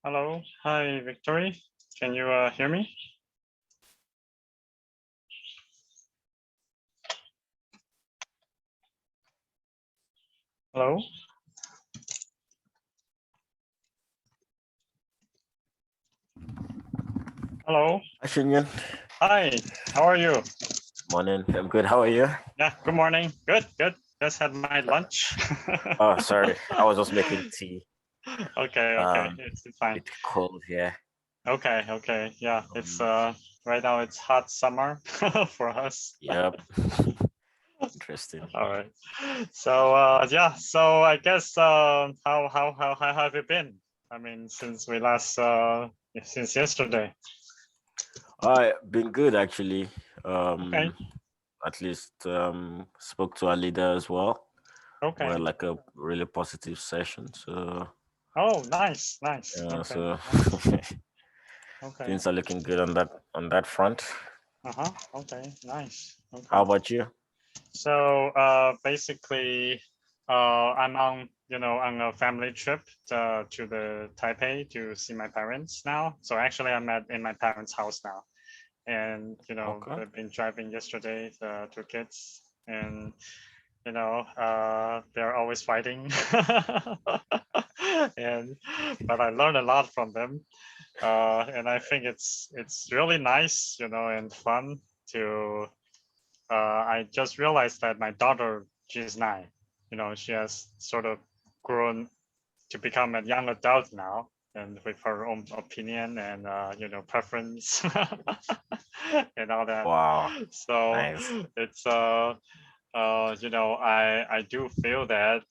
Hello. Hi, Victory. Can you hear me? Hello. Hello. Hi, Shinyan. Hi. How are you? Morning. I'm good. How are you? Yeah. Good morning. Good. Good. Just had my lunch. Oh, sorry. I was just making tea. Okay. Okay. It's fine. It's cold here. Okay. Okay. Yeah. It's right now it's hot summer for us. Yep. Interesting. All right. So yeah. So I guess how have you been? I mean, since we last since yesterday. Been good actually. Okay. At least spoke to our leader as well. We Okay. had like a really positive session. So Oh, nice. Nice. yeah, Okay. so Nice. Okay. things are looking good on that front. Uh-huh. Okay. Nice. How Okay. about you? So basically I'm on on a family trip to the Taipei to see my parents now. So actually I'm in my parents' house now. And Okay. they've been driving yesterday, the two kids, and they're always fighting. and but I learned a lot from them. And I think it's really nice, and fun to. I just realized that my daughter, she's 9. She has sort of grown to become a young adult now, and with her own opinion and preference and all that. Wow. So Nice. it's I do feel that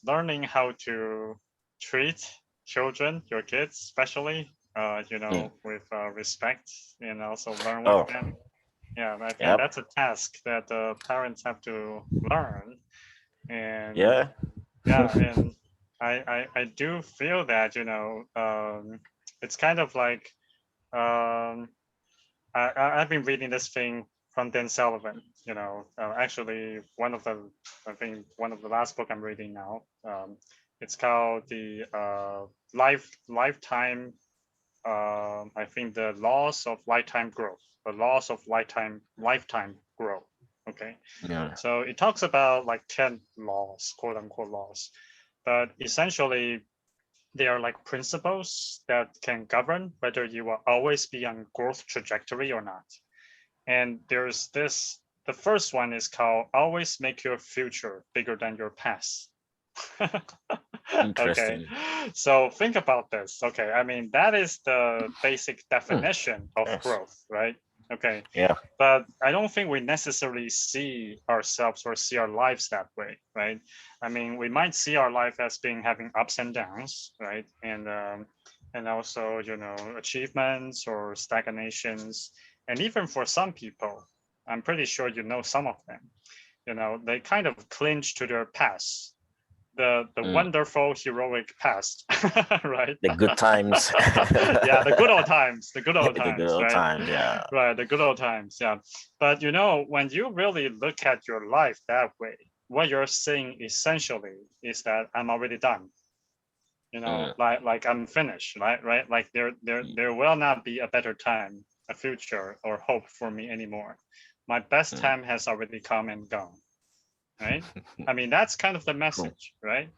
learning how to treat children, your kids especially, with respect, and also learn with Oh, them. Yeah, I think yep. that's a task that parents have to learn. And Yeah. yeah, and I do feel that it's kind of like I've been reading this thing from Dan Sullivan. Actually, I think one of the last book I'm reading now. It's called the lifetime. I think the laws of lifetime growth. The laws of lifetime growth. Okay, Yeah. so it talks about like 10 laws, quote unquote laws, but essentially they are like principles that can govern whether you will always be on growth trajectory or not. And there's this, the first one is called always make your future bigger than your past. Okay, Interesting. so think about this. Okay, I mean, that is the basic Hmm. definition of Nice. growth, right? Okay, Yeah. but I don't think we necessarily see ourselves or see our lives that way, right? I mean, we might see our life as being having ups and downs, right? And also, achievements or stagnations. And even for some people, I'm pretty sure some of them, they kind of clinch to their past, the Mm. wonderful heroic past, right? The good times. Yeah, the good old times, the good old The good times, old right? times, yeah. Right, the good old times, yeah. But when you really look at your life that way, what you're saying essentially is that I'm already done. Mm. Like I'm finished, right? Like there will not be a better time, a future, or hope for me anymore. My best Mm. time has already come and gone, right? I mean, that's kind of the True. message, right?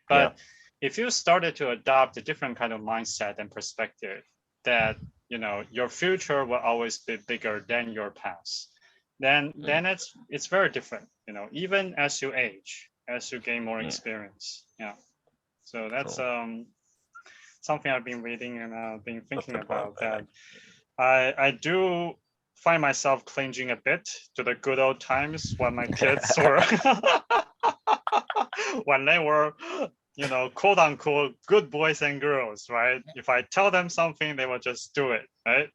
Yeah. But if you started to adopt a different kind of mindset and perspective, that your future will always be bigger than your past, then Mm. it's very different. Even as you age, as you gain more Yeah. experience. Yeah. So that's True. something I've been reading and been thinking Nothing wrong about. with that. That I do find myself clinging a bit to the good old times when my kids were when they were quote unquote good boys and girls, right? If I tell them something, they will just do it, right?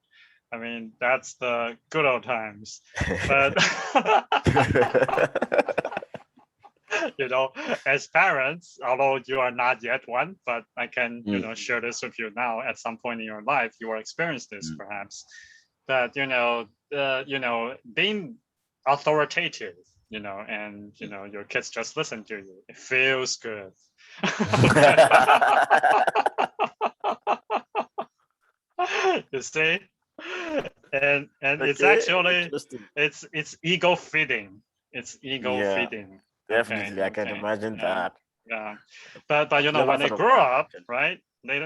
I mean, that's the good old times. But as parents, although you are not yet one, but I can Mm. share this with you now. At some point in your life you will experience this, Mm. perhaps, that being authoritative, and your kids just listen to you, it feels good. Okay. You see, and it's Okay, actually interesting. it's ego feeding. It's ego Yeah, feeding. Okay, definitely. I can okay, imagine yeah, that. yeah. But you I've know, never when they thought of grow that up, actually. right?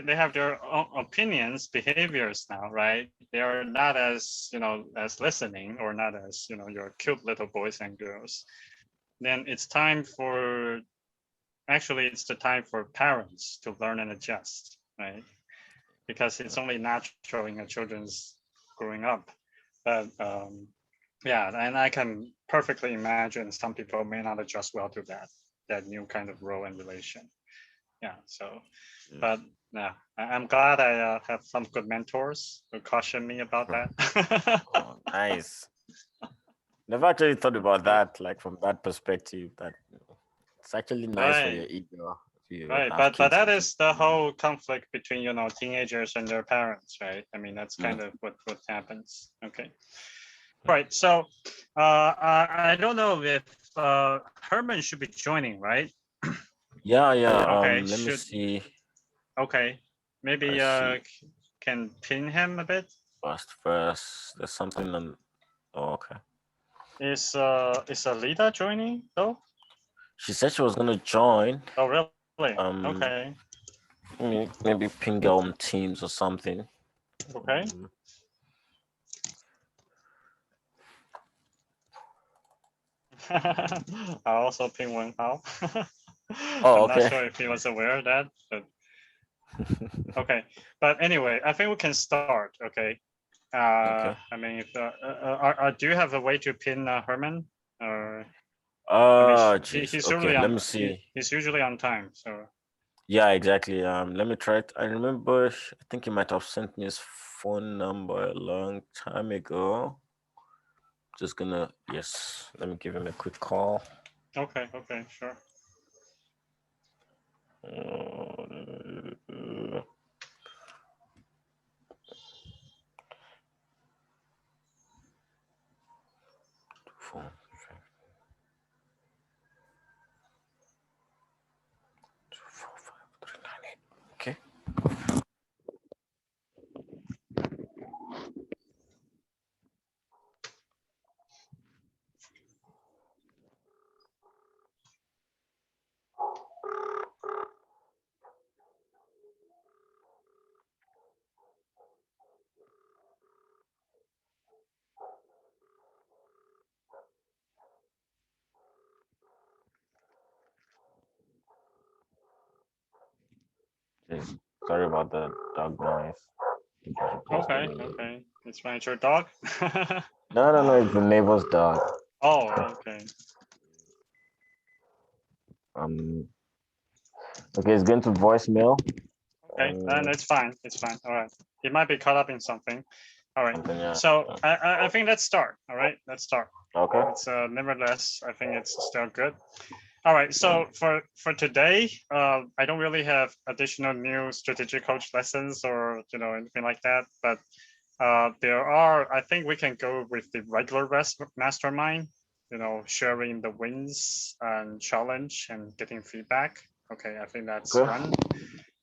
They have their own opinions, behaviors now, right? They are not as as listening, or not as your cute little boys and girls. Then it's time for actually it's the time for parents to learn and adjust, right? Because it's only natural in your children's growing up. But yeah, and I can perfectly imagine some people may not adjust well to that new kind of role and relation. Yeah. So, Yes. but yeah, I'm glad I have some good mentors who caution me about Hmm. that. Oh, nice. Never actually thought about Okay. that, like from that perspective. That it's actually nice for Right. your ego if you Right, have but kids that with is the you. whole conflict between teenagers and their parents, right? I mean, that's Mm. kind of what happens. Okay, right. So, I don't know if Herman should be joining, right? Yeah, yeah. Okay, Let me should see. okay, I maybe see. can pin him a bit. First. There's something on. Oh, okay. Is Alita joining though? She said she was gonna join. Oh, really? Um, Okay, maybe ping her on Teams or something. okay. I also ping Wen Hao. Oh, I'm not okay. sure if he was aware of that, but okay. But anyway, I think we can start. Okay. Okay. I mean, if do you have a way to pin Herman? Or I mean, Jeez. he's Okay. usually Let on me see. he's usually on time. So Yeah, exactly. Let me try it. I remember. I think he might have sent me his phone number a long time ago. Just gonna. Yes. Let me give him a quick call. okay, okay, sure. Phone. Four, five, three, nine, eight. Okay. Jeez. Sorry about the dog noise. Just Okay, giving me. okay. It's fine. It's your dog. No, no, no. It's the neighbor's dog. Oh, okay. Um. Okay, it's going to voicemail. Okay, and it's fine. It's fine. All right. He might be caught up in something. All right. Something. Yeah. So I think let's start. All right. Let's start. Okay. It's nevertheless, I think it's still good. All right. So for today, I don't really have additional new strategic coach lessons or anything like that. But there are. I think we can go with the regular VAST Mastermind. Sharing the wins and challenge and getting feedback. Okay, I think that's Okay. one.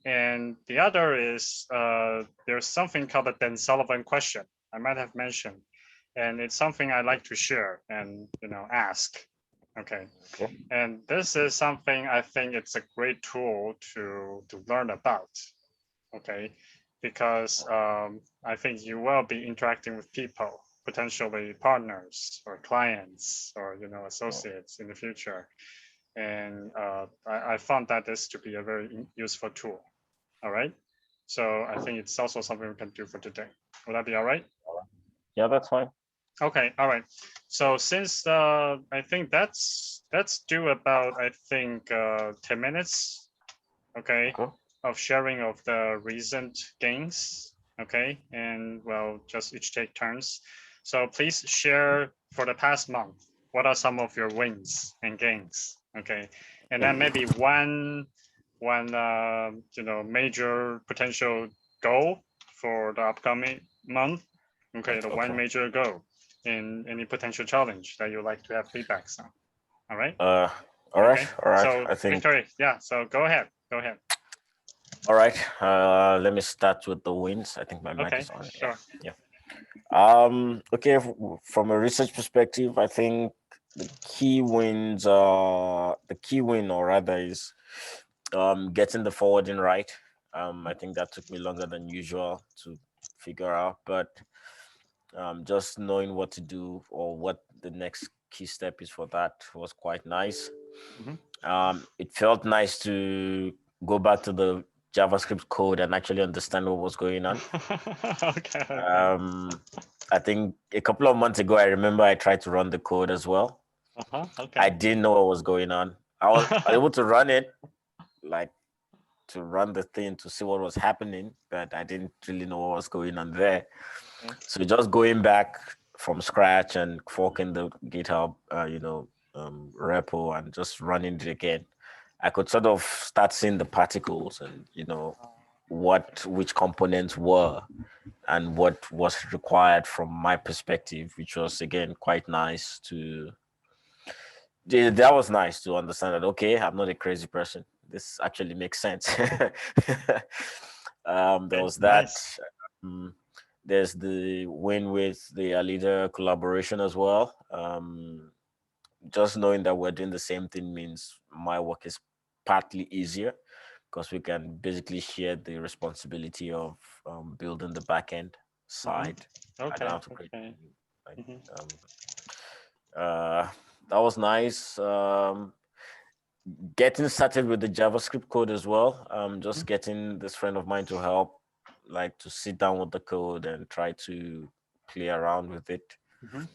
And the other is there's something called the Dan Sullivan question. I might have mentioned, and it's something I like to share and ask. Okay, Okay. and this is something I think it's a great tool to learn about. Okay, because I think you will be interacting with people, potentially partners or clients or associates in the future, and I found that this to be a very useful tool. All right. So I think it's also something we can do for today. Would that be all right? Yeah, that's fine. Okay. All right. So since I think that's due about I think 10 minutes. Okay. Okay. Of sharing of the recent gains. Okay. And well, just each take turns. So please share for the past month. What are some of your wins and gains? Okay. And then maybe one major potential goal for the upcoming month. Okay, the one Okay. major goal in any potential challenge that you like to have feedbacks on. All right. All right. Okay. All right. So I think Victoria, yeah. So go ahead. Go ahead. All right. Let me start with the wins. I think my mic Okay, is on. sure. Yeah. Okay. From a research perspective, I think the key wins the key win, or rather, is getting the forwarding right. I think that took me longer than usual to figure out, but just knowing what to do or what the next key step is for that was quite nice. Mhm. It felt nice to go back to the JavaScript code and actually understand what was going on. Okay, okay. Um, I think a couple of months ago, I remember I tried to run the code as well. I Okay. didn't know what was going on. I was able to run it, like to run the thing to see what was happening, but I didn't really know what was going on there. Okay. So just going back from scratch and forking the GitHub, repo and just running it again, I could sort of start seeing the particles and which components were and what was required from my perspective, which was again quite nice to. That was nice to understand that. Okay, I'm not a crazy person. This actually makes sense. There Okay, was that. nice. Um, there's the win with the leader collaboration as well. Just knowing that we're doing the same thing means my work is partly easier because we can basically share the responsibility of building the backend Mhm. side. I don't Okay, have to create okay. like Mhm. uh that was nice. Getting started with the JavaScript code as well. Just Mhm. getting this friend of mine to help, like to sit down with the code and try to play around with it. Mhm.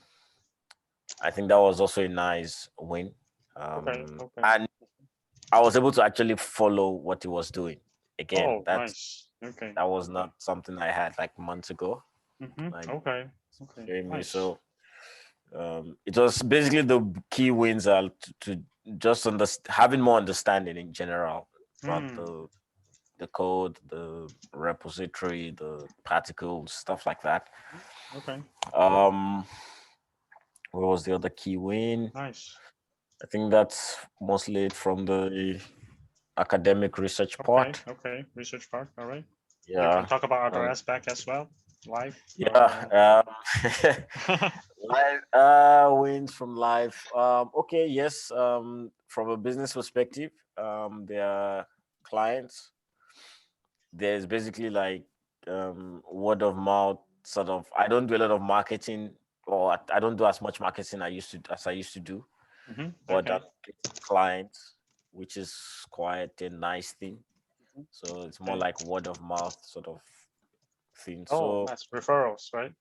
I think that was also a nice win. Okay, okay. And I was able to actually follow what he was doing. Again, Oh, nice. Okay, that was okay. not something I had like months ago. Mhm. Like Okay, okay. showing me. Nice. So it was basically the key wins are to just having more understanding in general about Hmm. the code, the repository, the particles, stuff like that. Okay, Um, what was the other key win? nice. I think that's mostly it from the academic research Okay, part. okay. Research part. All right. You can Yeah. talk about other Um, aspect as well. Life. yeah. Life wins from life. Okay, yes. From a business perspective, there are clients. There's basically like word of mouth sort of. I don't do a lot of marketing, or I don't do as much marketing as I used to do, Mhm. but I'm Okay. getting clients, which is quite a nice thing. Mhm. So it's more Okay. like word of mouth sort of thing. Oh, So nice. Referrals, right?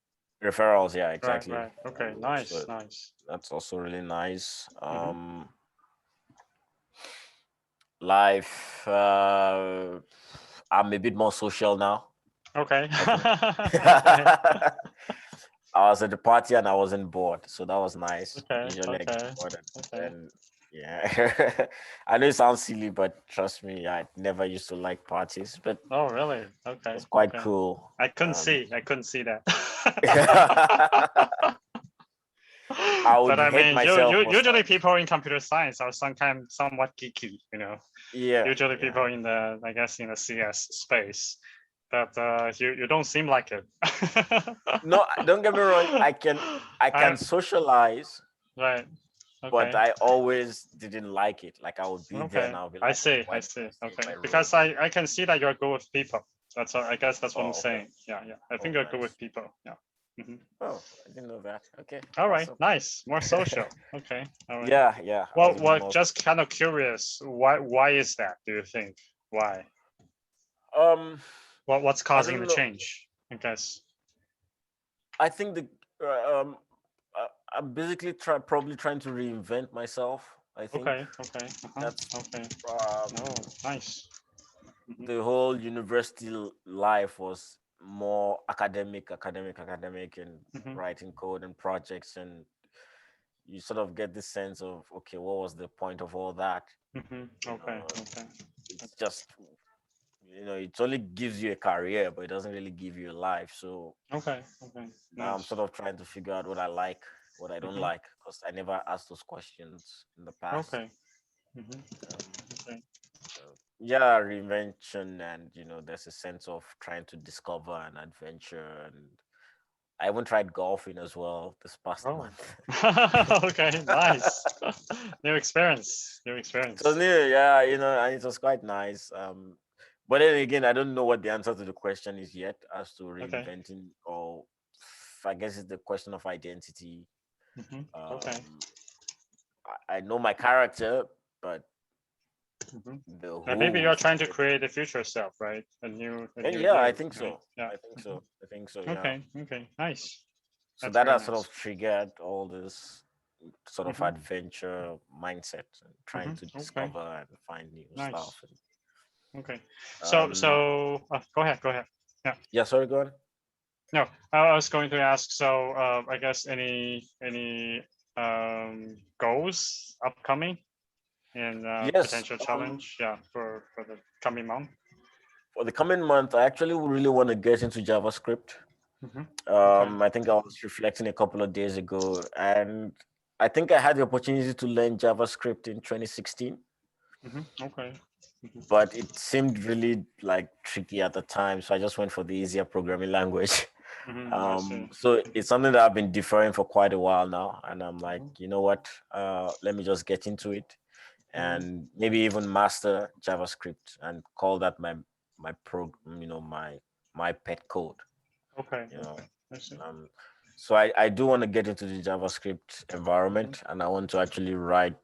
referrals, yeah, Right, exactly. right. Okay, So nice, nice. that's also really nice. Mhm. Life. I'm a bit more social now. Okay. I think Okay. I was at the party and I wasn't bored, so that was nice. Okay. Usually I get Okay. bored Okay. and yeah. I know it sounds silly, but trust me, I never used to like parties, but it Oh, really? Okay. was quite Okay. cool. I couldn't see. I couldn't see that. I But would I hate mean, you, myself you most usually times. people in computer science are somewhat geeky, you know. Yeah, Usually yeah. people in the, I guess, in the CS space, but you don't seem like it. No, don't get me wrong. I can I socialize, right. but Okay. I always didn't like it. Like I would be there and Okay. I'll be I like, see. why I do I see. stay in Okay. my Because room? I can see that you're good with people. That's I guess that's what I'm Oh, okay. saying. Yeah. Yeah. I think Oh, you're good with nice. people. Yeah. Mhm. Oh, I didn't know that. Okay, All right. awesome. Nice. More social. Okay. All right. Yeah, yeah. I was Well, even more. just kind of curious. Why is that? Do you think? Why? Um, What's I causing don't the know. change? I guess. I think I'm basically probably trying to reinvent myself. I think Okay. Okay. that's Okay. Oh, um nice. Mhm. the whole university life was more academic, and Mhm. writing code and projects, and you sort of get this sense of, okay, what was the point of all that? Mhm. You Okay. know, Okay. it's just, it only gives you a career, but it doesn't really give you a life. So Okay. Okay. now I'm sort Nice. of trying to figure out what I like, what I don't Mhm. like, because I never asked those questions in the past. Okay. Mhm. Um, Okay. so yeah, reinvention, and there's a sense of trying to discover an adventure. And I even tried golfing as well this past Oh, month. okay, nice. New experience. New So experience. new, yeah, and it was quite nice. But then again, I don't know what the answer to the question is yet as to Okay. reinventing, or I guess it's the question of identity. Okay. Um, I know my character, but the And maybe you're who, trying to create a future self, right? A new yeah, I you, think right? so. Yeah. I think so. I think so. Yeah. Okay. Okay. Nice. So That's that very has sort nice. of triggered all this sort of Mm-hmm. adventure mindset and trying to Okay. discover and find new Nice. stuff. Okay. So And go ahead. Go ahead. Yeah. yeah, sorry, go on. No, I was going to ask. So I guess any goals upcoming and Yes. potential challenge. Yeah, for the coming month. For the coming month, I actually really want to get into JavaScript. Okay. I think I was reflecting a couple of days ago, and I think I had the opportunity to learn JavaScript in 2016, Okay. but it seemed really like tricky at the time, so I just went for the easier programming language. I see. So it's something that I've been deferring for quite a while now, and I'm like, Mhm. you know what? Let me just get into it, Mhm. and maybe even master JavaScript and call that my my pet code. Okay. You know, Okay. I see. um, so I do want to get into the JavaScript Mhm. environment, and I want to actually write,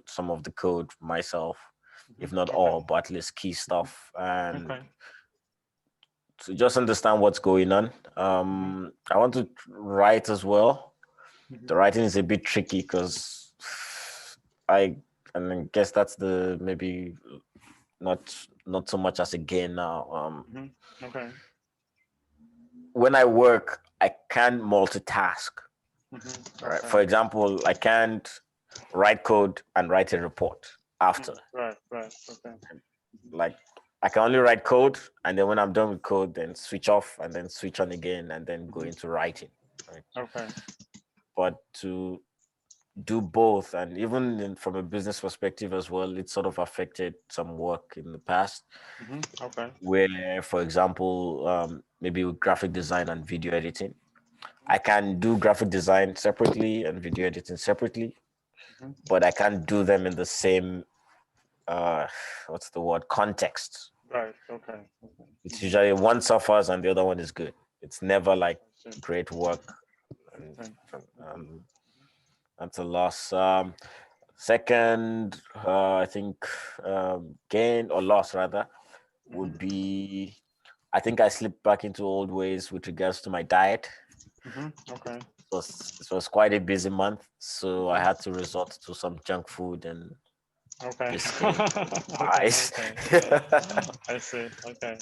some of the code myself, if not Okay. all, but at least key stuff, and Okay. to just understand what's going on. Mhm. I want to write as well. Mhm. The writing is a bit tricky because I and I guess that's the maybe not so much as a gain now. Okay. When I work, I can't multitask. Right. Okay. For example, I can't write code and write a report after. Right. Right. Okay. Like I can only write code, and then when I'm done with code, then switch off and then switch on again and then go into writing. Right. Okay. But to do both, and even from a business perspective as well, it sort of affected some work in the past Okay. where, for example, maybe with graphic design and video editing, I can do graphic design separately and video editing separately, but I can't do them in the same what's the word, context. Right. Okay. Okay. It's usually one suffers and the other one is good. It's never like I see. great work, and Okay. um, that's a loss. Second, I think gain or loss rather would be, I think I slipped back into old ways with regards to my diet. Okay. It was quite a busy month, so I had to resort to some junk food and Okay. biscuit and Okay. ice. Okay. I see. Okay.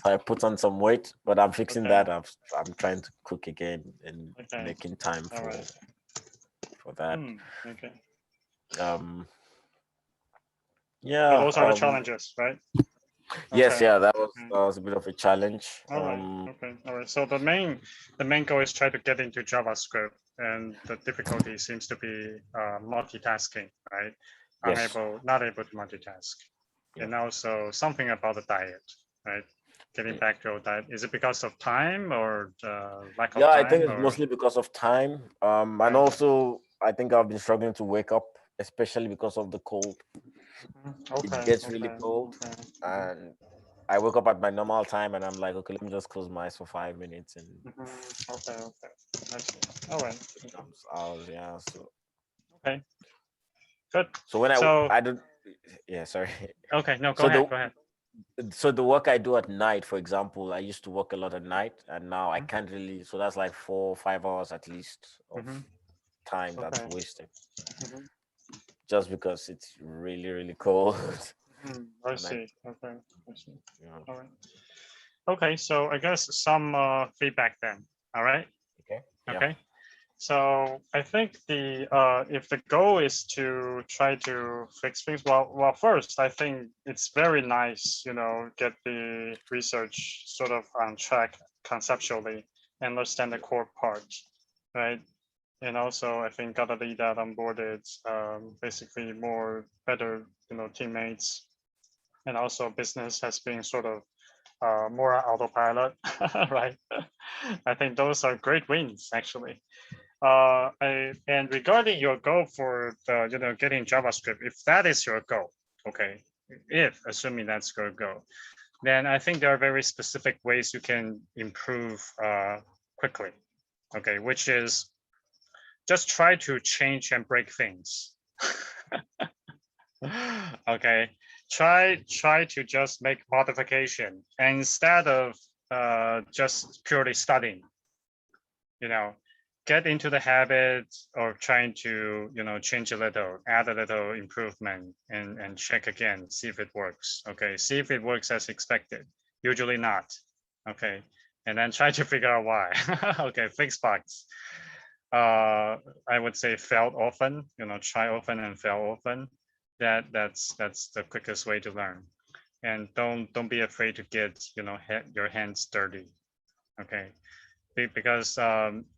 I put on some weight, but I'm fixing Okay. that. I'm trying to cook again and Okay. making time All for right. for that. Okay. Um, So yeah. those are the challenges, right? Yes, Okay. yeah. That was Okay. that was a bit of a challenge. All right. Okay. All right. So the main goal is try to get into JavaScript, and the difficulty seems to be multitasking, right? Yes. Not able to multitask, Yeah. and also something about the diet, right? Getting Yeah. back to your diet. Is it because of time or lack of Yeah, I think time it's or? mostly because of time. And Okay. also I think I've been struggling to wake up, especially because of the cold. It Okay. gets really Okay. cold, Okay. and I wake up at my normal time, and I'm like, okay, let me just close my eyes for 5 minutes, and Okay. Okay. I see. All right. it becomes hours. Yeah. So Okay. Good. so when So I don't, yeah, sorry. okay. No. Go So ahead. the Go ahead. so the work I do at night, for example, I used to work a lot at night, and now I Mhm. can't really. So that's like 4 or 5 hours at least of Mhm. time that's Okay. wasted Mhm. just because it's really really cold. I And I, see. Okay. I see. you know, All right. Okay. So I guess some feedback then. All right. okay, yeah, Okay. So I think the if the goal is to try to fix things, well, first I think it's very nice, get the research sort of on track conceptually, and understand the core part, right? And also I think gotta lead that on board. It's basically more better, teammates, and also business has been sort of more autopilot, right? I think those are great wins, actually. And regarding your goal for the, getting JavaScript, if that is your goal, okay, if assuming that's your goal, then I think there are very specific ways you can improve quickly, okay, which is just try to change and break things. Okay, try to just make modification instead of just purely studying, get into the habit of trying to, change a little, add a little improvement and check again, see if it works. Okay, see if it works as expected. Usually not. Okay, and then try to figure out why. Okay, fix bugs. I would say fail often, try often and fail often. That's the quickest way to learn. And don't be afraid to get, your hands dirty. Okay, because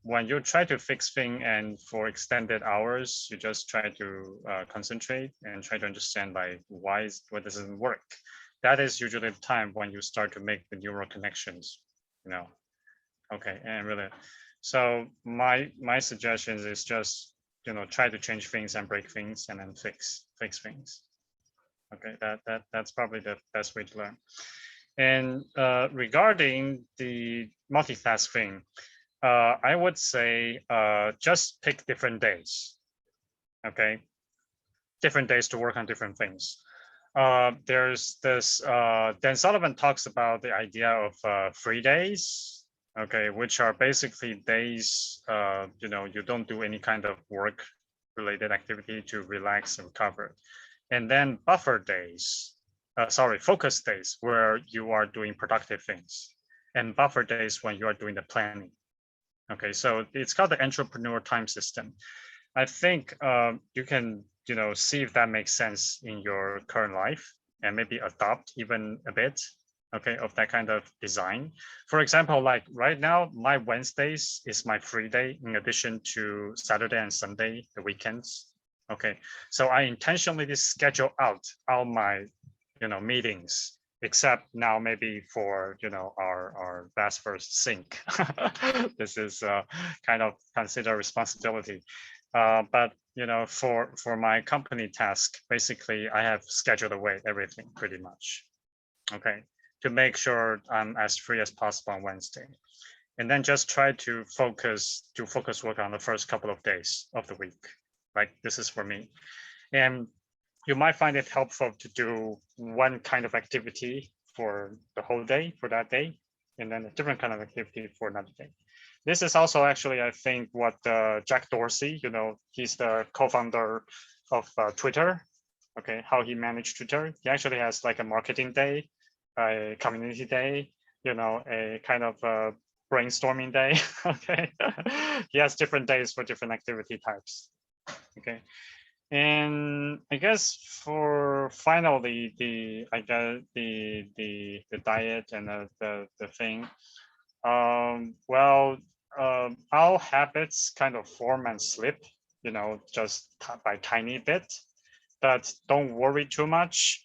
when you try to fix things and for extended hours, you just try to concentrate and try to understand like why doesn't work. That is usually the time when you start to make the neural connections, Okay, and really, so my suggestion is just try to change things and break things and then fix things. Okay, that's probably the best way to learn. And regarding the multitask thing, I would say just pick different days. Okay, different days to work on different things. There's this Dan Sullivan talks about the idea of free days. Okay, which are basically days you don't do any kind of work related activity to relax and recover, and then buffer days. Focus days where you are doing productive things, and buffer days when you are doing the planning. Okay, so it's called the entrepreneur time system. I think you can, see if that makes sense in your current life and maybe adopt even a bit, okay, of that kind of design. For example, like right now, my Wednesdays is my free day in addition to Saturday and Sunday, the weekends. Okay, so I intentionally schedule out all my, meetings, except now maybe for our VAST first sync. This is kind of consider responsibility, but for my company task, basically I have scheduled away everything pretty much, okay, to make sure I'm as free as possible on Wednesday, and then just try to focus work on the first couple of days of the week. Like this is for me, and you might find it helpful to do one kind of activity for the whole day for that day, and then a different kind of activity for another day. This is also actually, I think, what Jack Dorsey, he's the co-founder of Twitter. Okay, how he managed Twitter. He actually has like a marketing day, a community day, a kind of brainstorming day. Okay, he has different days for different activity types. Okay. And I guess for finally the diet and the thing, our habits kind of form and slip, just by tiny bit, but don't worry too much,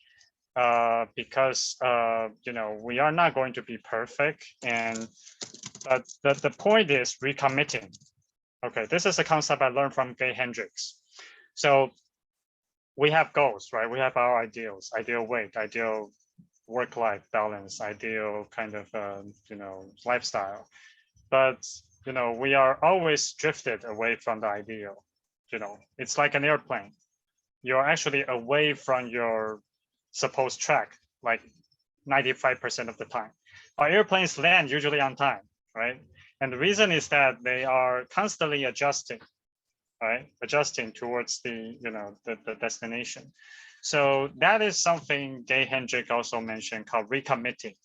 because we are not going to be perfect, but the point is recommitting. Okay, this is a concept I learned from Gay Hendricks. So we have goals, right? We have our ideals, ideal weight, ideal work-life balance, ideal kind of, lifestyle. But, we are always drifted away from the ideal. It's like an airplane. You're actually away from your supposed track, like 95% of the time. Our airplanes land usually on time, right? And the reason is that they are constantly adjusting, right? Adjusting towards the destination. So that is something Gay Hendrick also mentioned called recommitting.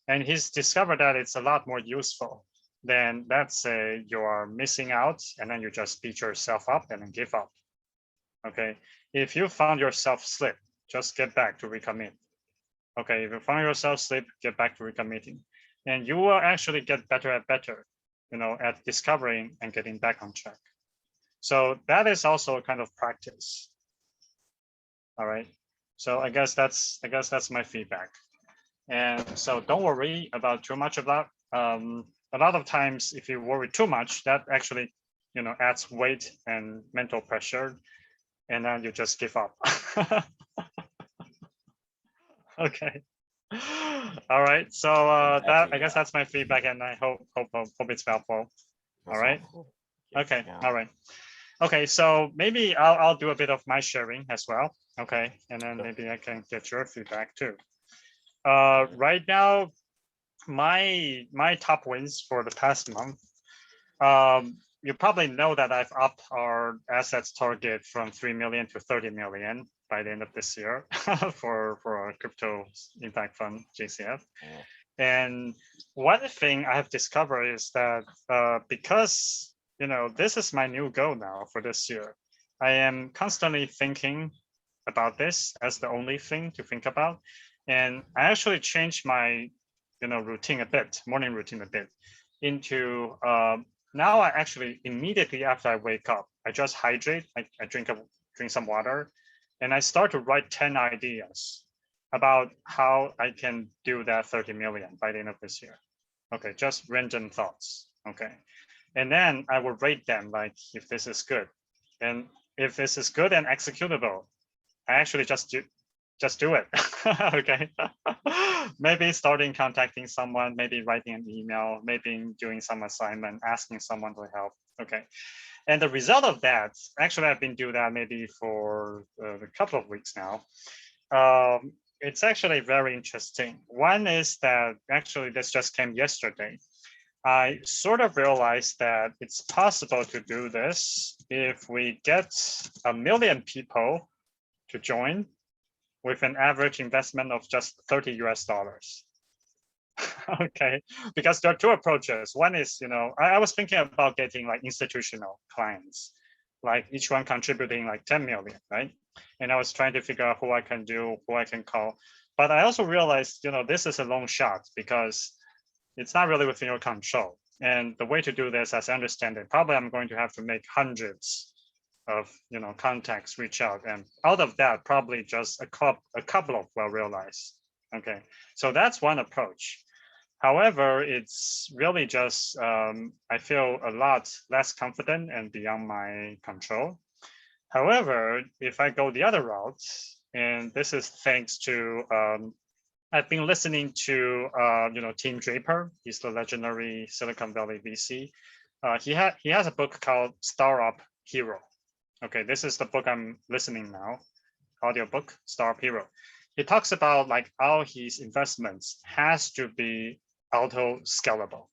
And he's discovered that it's a lot more useful than, let's say, you are missing out and then you just beat yourself up and then give up. Okay, if you found yourself slip, just get back to recommit. Okay, if you find yourself slip, get back to recommitting. And you will actually get better at discovering and getting back on track. So that is also a kind of practice. All right. So I guess that's my feedback. And so don't worry about too much of that. A lot of times, if you worry too much, that actually, adds weight and mental pressure, and then you just give up. Okay. All right. So that I guess that's my feedback, and I hope it's helpful. All right. Okay. Yeah. All right. Okay. So maybe I'll do a bit of my sharing as well. Okay, and then maybe I can get your feedback too. Right now, my top wins for the past month. You probably know that I've upped our assets target from 3 million to 30 million by the end of this year for our crypto impact fund JCF. And one thing I have discovered is that because this is my new goal now for this year, I am constantly thinking about this as the only thing to think about. And I actually changed my routine a bit, morning routine a bit, into now I actually immediately after I wake up, I just hydrate, I drink some water, and I start to write 10 ideas about how I can do that 30 million by the end of this year. Okay, just random thoughts. Okay. And then I will rate them like if this is good. And if this is good and executable, I actually just do it. Okay. Maybe starting contacting someone, maybe writing an email, maybe doing some assignment, asking someone to help. Okay. And the result of that, actually, I've been doing that maybe for a couple of weeks now. It's actually very interesting. One is that actually this just came yesterday. I sort of realized that it's possible to do this if we get 1 million people to join with an average investment of just $30 US. Okay, because there are two approaches. One is, I was thinking about getting like institutional clients, like each one contributing like 10 million, right? And I was trying to figure out who I can do, who I can call. But I also realized, this is a long shot because it's not really within your control. And the way to do this, as I understand it, probably I'm going to have to make hundreds of contacts reach out, and out of that probably just a couple of well realized. Okay, so that's one approach. However, it's really just I feel a lot less confident and beyond my control. However, if I go the other route, and this is thanks to I've been listening to Tim Draper. He's the legendary Silicon Valley VC. He has a book called Startup Hero. Okay, this is the book I'm listening now, audiobook, Startup Hero. He talks about like how his investments has to be auto-scalable,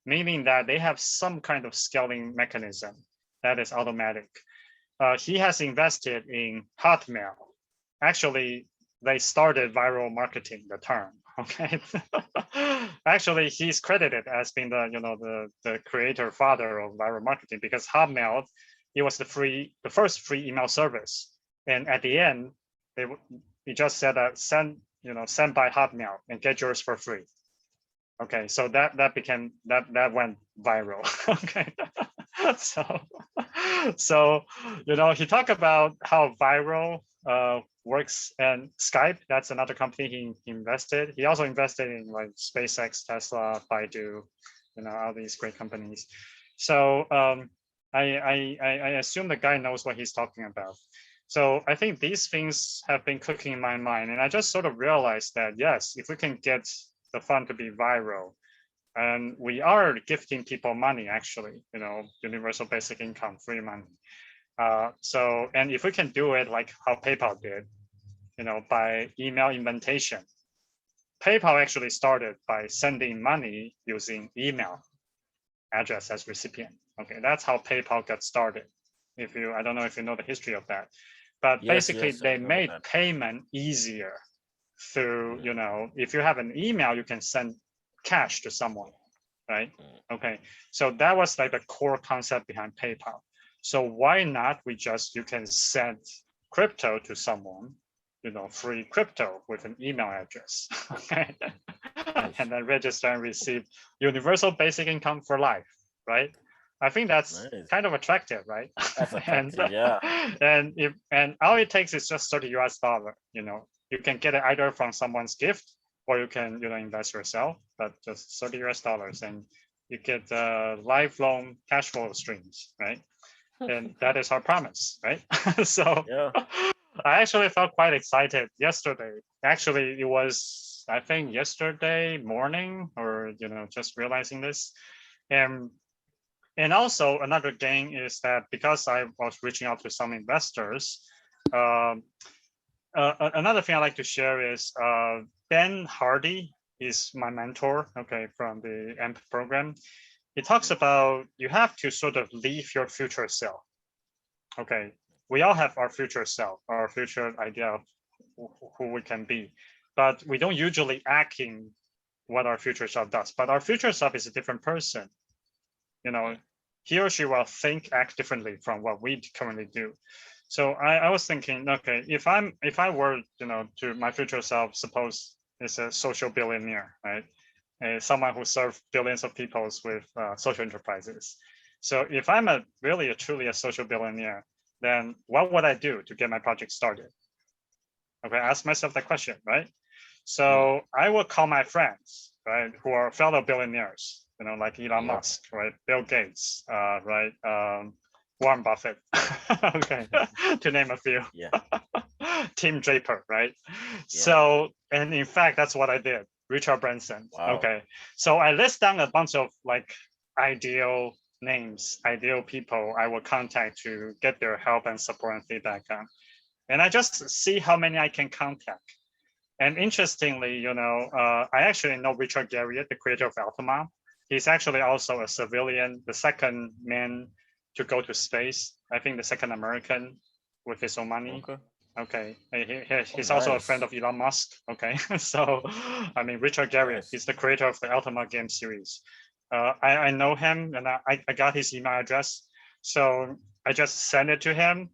meaning that they have some kind of scaling mechanism that is automatic. He has invested in Hotmail. Actually, they started viral marketing, the term. Okay. Actually, he's credited as being the creator father of viral marketing because Hotmail, it was the first free email service, and at the end, he just said send by Hotmail and get yours for free. Okay, so that went viral. Okay, so he talked about how viral works, and Skype, that's another company he invested. He also invested in like SpaceX, Tesla, Baidu, all these great companies. So I assume the guy knows what he's talking about. So I think these things have been cooking in my mind, and I just sort of realized that yes, if we can get the fund to be viral, and we are gifting people money, actually, universal basic income, free money. So, and if we can do it like how PayPal did, by email invitation. PayPal actually started by sending money using email address as recipient. Okay, that's how PayPal got started. I don't know if you know the history of that, but basically they made payment easier through, if you have an email, you can send cash to someone, right? Okay, so that was like the core concept behind PayPal. So why not you can send crypto to someone, free crypto with an email address, okay? And then register and receive universal basic income for life, right? I think that's kind of attractive, right? That's attractive, yeah. And all it takes is just $30 US, you can get it either from someone's gift or you can invest yourself, but just $30 and you get lifelong cash flow streams, right? And that is our promise, right? So Yeah. I actually felt quite excited yesterday. Actually, it was, I think, yesterday morning, or just realizing this. And also another gain is that because I was reaching out to some investors, another thing I like to share is Ben Hardy is my mentor, okay, from the AMP program. He talks about you have to sort of leave your future self. Okay, we all have our future self, our future idea of who we can be, but we don't usually act in what our future self does. But our future self is a different person. He or she will think, act differently from what we currently do. So I was thinking, okay, if I were, to my future self, suppose is a social billionaire, right? Someone who served billions of people with social enterprises. So if I'm truly a social billionaire, then what would I do to get my project started? Okay, ask myself that question, right? So I will call my friends, right, who are fellow billionaires, like Elon Musk, right, Bill Gates, right, Warren Buffett, okay, to name a few. Yeah. Tim Draper, right? Yeah. So, and in fact, that's what I did. Richard Branson. Wow. Okay, so I list down a bunch of ideal names, ideal people I will contact to get their help and support and feedback on. And I just see how many I can contact. And interestingly, I actually know Richard Garriott, the creator of Alphamon. He's actually also a civilian, the second man to go to space. I think the second American with his own money. Okay. He's also a friend of Elon Musk. Okay. So, Richard Garriott, he's the creator of the Alphamon game series. I know him and I got his email address. So I just sent it to him.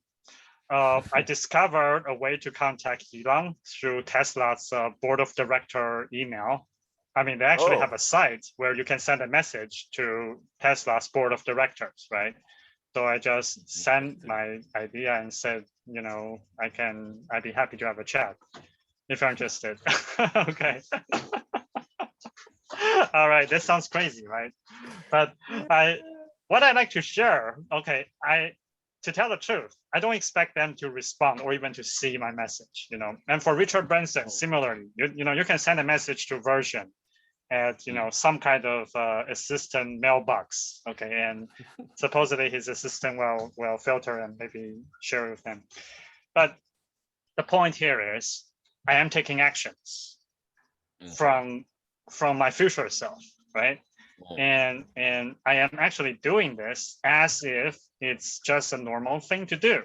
I discovered a way to contact Elon through Tesla's board of director email. They actually have a site where you can send a message to Tesla's board of directors, right? So I just sent my idea and said, I'd be happy to have a chat if you're interested. Okay. All right, this sounds crazy, right? But what I'd like to share, okay, to tell the truth, I don't expect them to respond or even to see my message, And for Richard Branson, similarly, you can send a message to Version at some kind of assistant mailbox, okay, and supposedly his assistant will filter and maybe share it with them. But the point here is, I am taking actions from my future self, right? And I am actually doing this as if it's just a normal thing to do.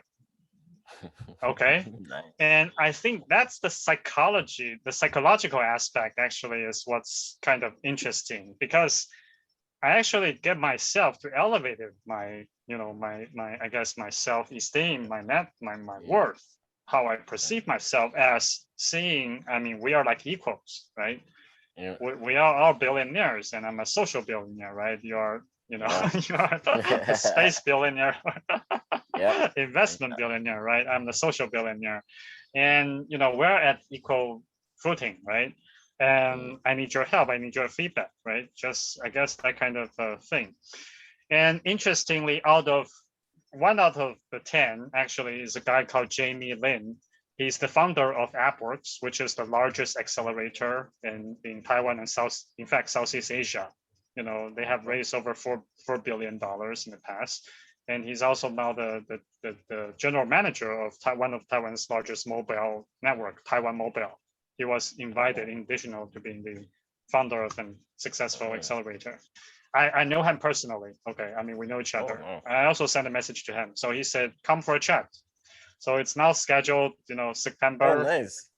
Okay. Nice. And I think that's the psychological aspect actually is what's kind of interesting, because I actually get myself to elevate my I guess my self-esteem, my worth, how I perceive myself as seeing, we are like equals, right? Yeah. We are all billionaires, and I'm a social billionaire, right? You are, you are a space billionaire, investment billionaire, right? I'm the social billionaire, and we're at equal footing, right? And I need your help. I need your feedback, right? Just, I guess, that kind of thing. And interestingly, one out of the 10 actually is a guy called Jamie Lin. He's the founder of AppWorks, which is the largest accelerator in Taiwan and Southeast Asia. They have raised over $4 billion in the past. And he's also now the general manager of one of Taiwan's largest mobile network, Taiwan Mobile. He was invited in addition to being the founder of a successful accelerator. I know him personally. Okay, we know each other. Wow. I also sent a message to him. So he said, come for a chat. So it's now scheduled, September. Oh, nice.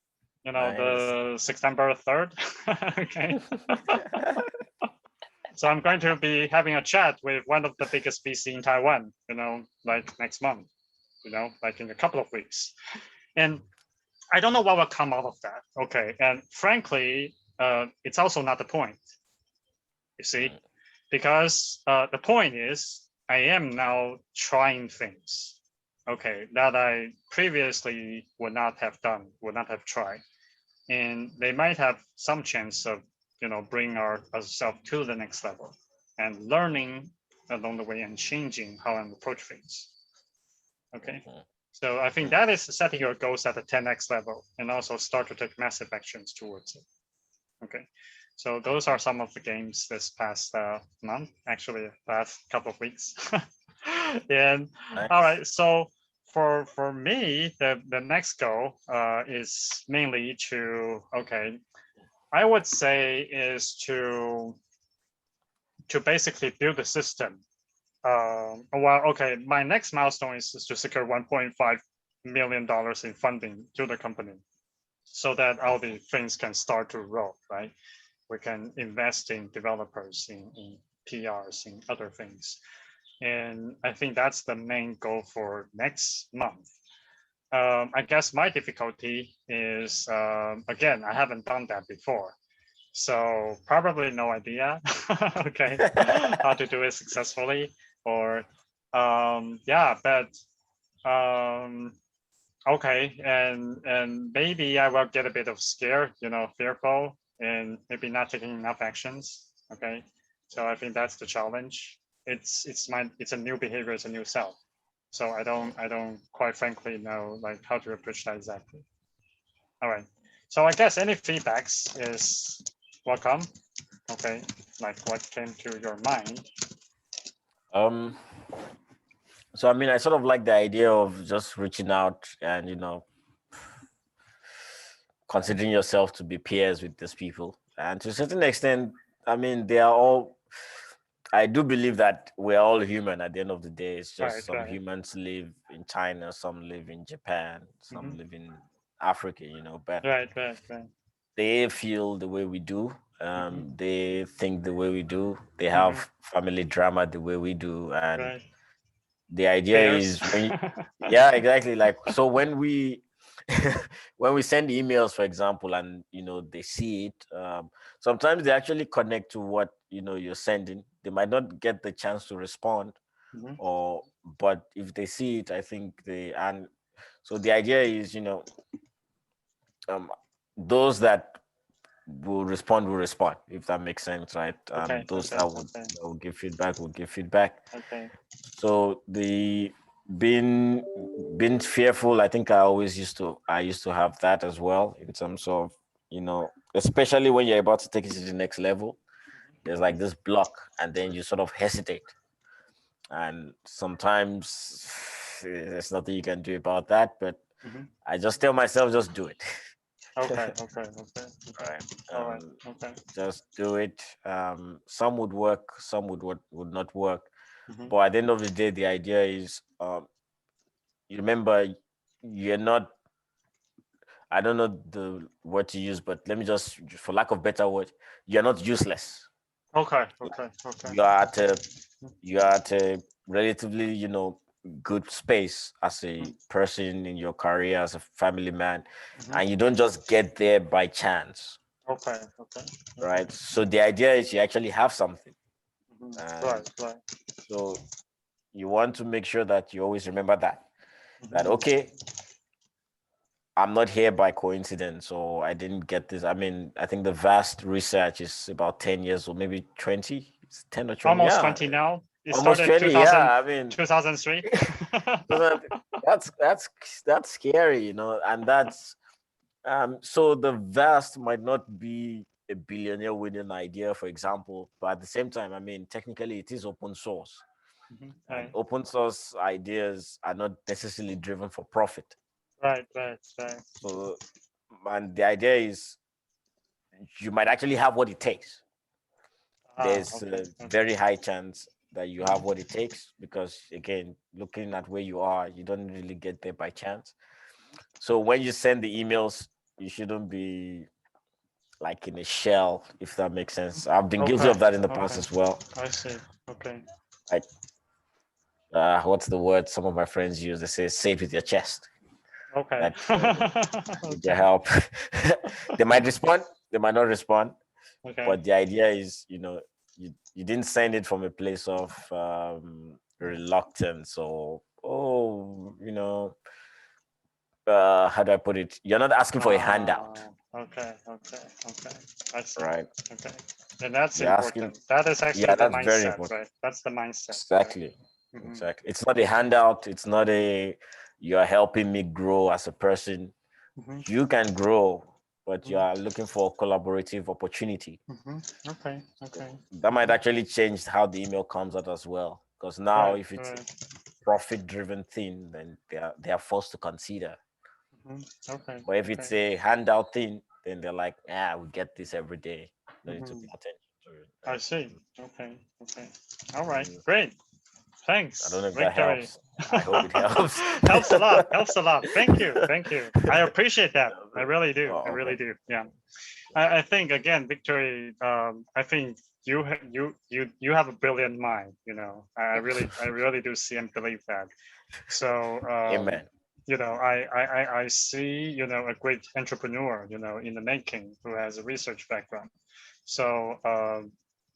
The September 3rd. Okay. So I'm going to be having a chat with one of the biggest VC in Taiwan, like next month, like in a couple of weeks. And I don't know what will come out of that. Okay. And frankly, it's also not the point, you see, because the point is I am now trying things, okay, that I previously would not have done, would not have tried. and they might have some chance of, bringing ourselves to the next level and learning along the way and changing how I approach things. Okay. So I think that is setting your goals at the 10x level and also start to take massive actions towards it. Okay. So those are some of the games this past month, actually past couple of weeks. And Nice. all right, so for me, the next goal is mainly to, okay, I would say is to basically build a system. Well, okay, my next milestone is to secure $1.5 million in funding to the company so that all the things can start to roll, right? We can invest in developers, in PRs, in other things. And I think that's the main goal for next month. I guess my difficulty is, again, I haven't done that before. So probably no idea, okay, how to do it successfully, or yeah, but okay, and maybe I will get a bit of scared, fearful, and maybe not taking enough actions. Okay, so I think that's the challenge. It's a new behavior, it's a new self. So I don't quite frankly know like how to approach that exactly. All right. So I guess any feedbacks is welcome. Okay, like what came to your mind? So I mean, I sort of like the idea of just reaching out and considering yourself to be peers with these people, and to a certain extent, I mean, they are all. I do believe that we're all human at the end of the day. It's just some Right. humans live in China, some live in Japan, some Mhm. live in Africa, but Right. they feel the way we do. Mhm. They think the way we do. They Mhm. have family drama the way we do. And Right. the idea Fairs. is yeah, exactly. Like, so when we when we send emails, for example, and they see it, sometimes they actually connect to what you're sending. They might not get the chance to respond, Mhm. or but if they see it, I think and so the idea is, those that will respond, if that makes sense, right? Okay. Those Okay. that will give feedback will give feedback. Okay. So the being being fearful, I think I used to have that as well, in terms of, especially when you're about to take it to the next level, there's like this block, and then you sort of hesitate, and sometimes there's nothing you can do about that, but Mhm. I just tell myself, just do it. Okay. Right. All right. Okay. Just do it. Some would work, some would not work. Mhm. But at the end of the day, the idea is, you remember, you're not. I don't know the word to use, but let me just, for lack of better word, you're not useless. Okay. You are at a you are at a relatively, good space as a person in your career, as a family man, Mhm. and you don't just get there by chance, Okay. right? So the idea is you actually have something, Mhm. and Right. so you want to make sure that you always remember that Mhm. okay, I'm not here by coincidence, or I didn't get this. I mean, I think the vast research is about 10 years or maybe 20. It's 10 or 20. Almost Yeah, 20 now. It almost started 20. 2000, Yeah, I mean, 2003. so that's scary, and that's so the vast might not be a billionaire winning idea, for example, but at the same time, I mean, technically it is open source, Mhm. and Right. open source ideas are not necessarily driven for profit. Right. So, and the idea is you might actually have what it takes. There's Okay. a very high chance that you have what it takes, because again, looking at where you are, you don't really get there by chance. So when you send the emails, you shouldn't be like in a shell, if that makes sense. I've been guilty Okay. of that in the past as well. I see. Okay. Like, what's the word some of my friends use? They say, "Say it with your chest." Okay. That with their help, they might respond, they might not respond, Okay. but the idea is, you didn't send it from a place of reluctance, or, how do I put it? You're not asking for a handout. Okay. I see. right? Okay. And that's You're asking, important. That is actually yeah, the that's very mindset, important. right? That's the mindset. Right? Exactly. Mhm. Exactly. It's not a handout. It's not a, you're helping me grow as a person. Mhm. You can grow, but you Mhm. are looking for a collaborative opportunity. Mhm. Okay. That might actually change how the email comes out as well. Because now, Right. if it's a Right. profit-driven thing, then they are forced to consider. Mhm. Okay. But if it's a handout thing, then they're like, we get this every day. No need to Mhm. pay attention to it. I Right? see. Okay. All right. Mm, Great. I don't Thanks, know if that Victory. helps. I hope it helps. Helps a lot. Helps a lot. Thank you. Thank you. I appreciate that. I really do. I Oh, really okay. do. Yeah. I think again, Victory. I think you have a brilliant mind. You know, I really do see and believe that. So Amen. I see a great entrepreneur in the making who has a research background. So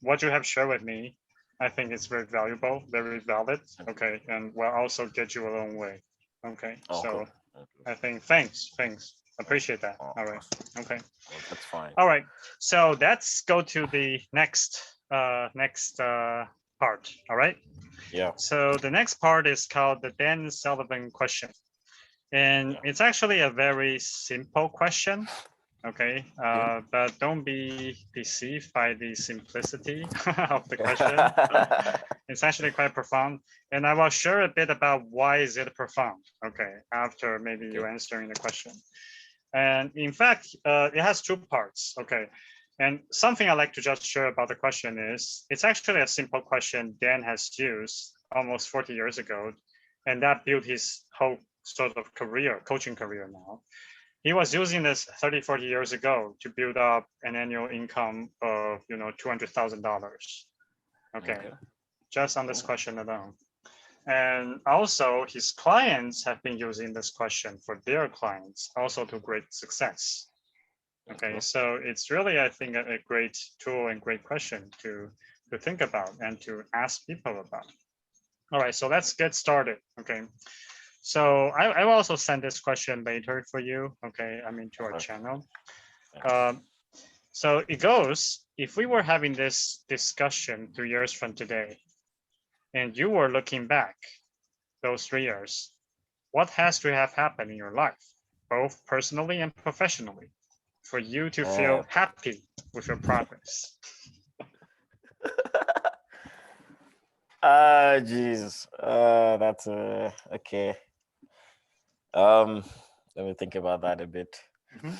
what you have shared with me, I think it's very valuable, very valid. Okay, and will also get you a long way. Okay, Oh, so cool. Okay. I think thanks, appreciate that. Oh, All right, awesome. okay, Well, that's fine. all right. So let's go to the next part. All right. Yeah. So the next part is called the Dan Sullivan question. And Yeah. it's actually a very simple question, okay? Okay. But don't be deceived by the simplicity of the question. It's actually quite profound. And I will share a bit about why is it profound, okay, after maybe you Okay. answering the question. And in fact, it has two parts, okay? And something I like to just share about the question is, it's actually a simple question Dan has used almost 40 years ago, and that built his whole sort of career, coaching career now. He was using this 30, 40 years ago to build up an annual income of, $200,000. Okay, Okay. just on this Cool. question alone. And also his clients have been using this question for their clients, also to great success. Okay, Okay. so it's really, I think, a great tool and great question to think about and to ask people about. All right, so let's get started. Okay, so I will also send this question later for you. Okay, I mean to our Okay. channel. Yeah. So it goes, if we were having this discussion 3 years from today, and you were looking back those 3 years, what has to have happened in your life, both personally and professionally, for you to feel Uh, happy with your progress? Jesus. That's okay. Let me think about that a bit. Mhm.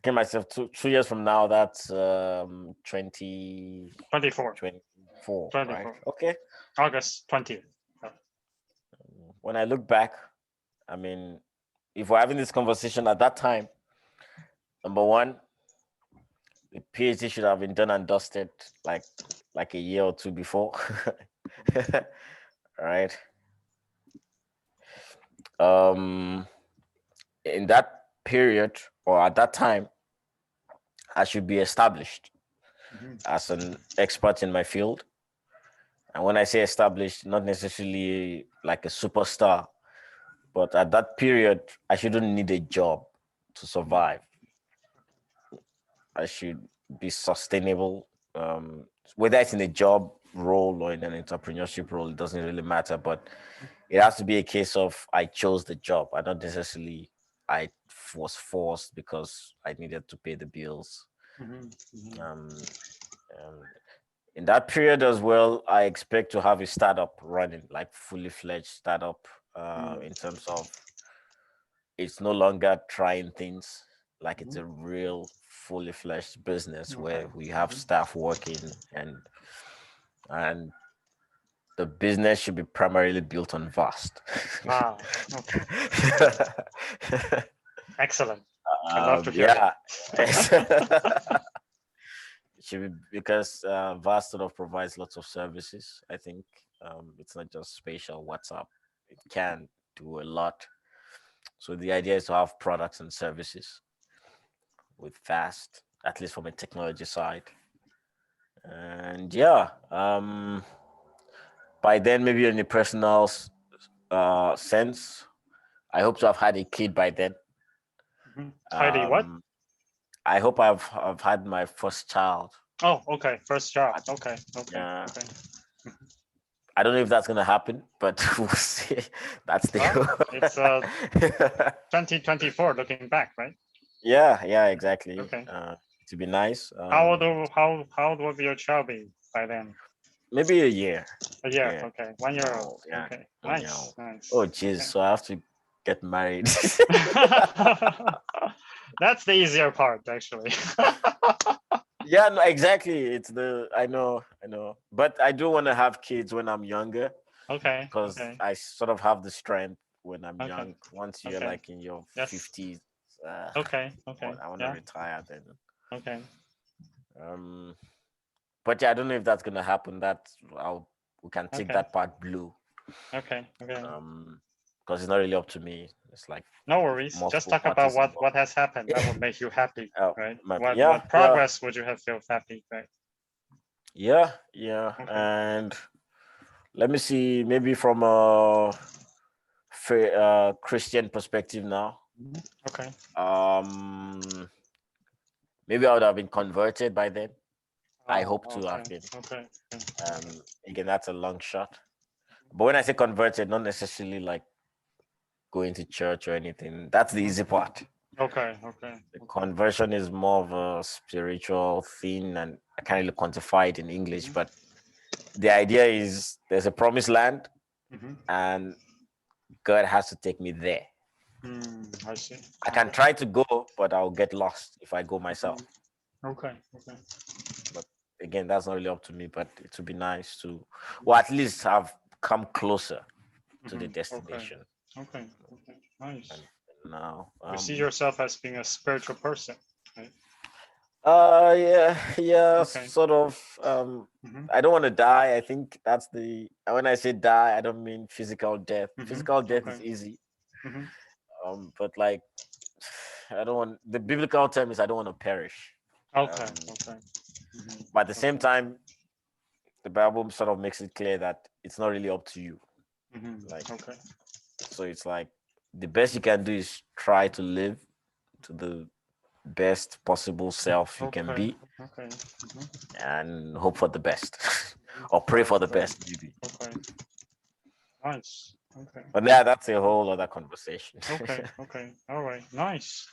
Give myself 2 years from now. That's 24, 2024, right? 24, Okay. August 20th. When I look back, I mean, if we're having this conversation at that time, number one, the PhD should have been done and dusted like a year or two before. Right. Um, in that period or at that time, I should be established Mhm. as an expert in my field. And when I say established, not necessarily like a superstar, but at that period, I shouldn't need a job to survive. I should be sustainable. Whether it's in a job role or in an entrepreneurship role, it doesn't really matter. But it has to be a case of I chose the job. I not necessarily I was forced because I needed to pay the bills. Mhm. Mhm. Um, um, in that period as well, I expect to have a startup running, like fully fledged startup. In terms of it's no longer trying things, like it's Mhm. a real fully fledged business Okay. where we have Mhm. staff working and the business should be primarily built on VAST. Wow. Okay. Excellent. I love to hear Yeah. that. It should be because VAST sort of provides lots of services. I think it's not just spatial WhatsApp. It can do a lot. So the idea is to have products and services with VAST, at least from a technology side. And yeah, by then maybe in a personal sense, I hope to have had a kid by then. Heidi, what? I hope I've had my first child. Oh, okay. First job. Okay. Yeah. Okay. I don't know if that's gonna happen, but we'll see. That's the it's 2024 looking back, right? Yeah, exactly. Okay. To be nice. How old will your child be by then? Maybe a year. A year, okay. 1 year old. Yeah. Okay. 1 Nice. year old. Nice. Oh geez, Okay. so I have to get married. That's the easier part, actually. Yeah, no, exactly. I know. But I do want to have kids when I'm younger. Okay. Because Okay. I sort of have the strength when I'm Okay. young. Once you're like in your 50s, Okay. I want to retire then. Okay. But yeah, I don't know if that's gonna happen. We can take that part blue. Okay. Because it's not really up to me. It's like no worries. Just talk about what has happened that would make you happy, right? What progress would you have felt happy, right? Yeah. Okay. And let me see, maybe from a Christian perspective now. Okay. Maybe I would have been converted by then. I hope to have been. Okay. Again, that's a long shot. But when I say converted, not necessarily like going to church or anything. That's the easy part. Okay. The conversion is more of a spiritual thing, and I can't really quantify it in English, but the idea is there's a promised land, and God has to take me there. I see. I can try to go, but I'll get lost if I go myself. Okay. But again, that's not really up to me, but it would be nice to, or at least have come closer to the destination. Okay. Nice. And now you see yourself as being a spiritual person, right? Yeah, sort of. I don't want to die. I think that's when I say die, I don't mean physical death. Physical death is easy. But like, I don't want, the biblical term is I don't want to perish. Okay. But at the same time, the Bible sort of makes it clear that it's not really up to you. So it's like the best you can do is try to live to the best possible self you can be, and hope for the best, or pray for the best, maybe. Nice. Okay. But yeah, that's a whole other conversation. Okay. All right. Nice.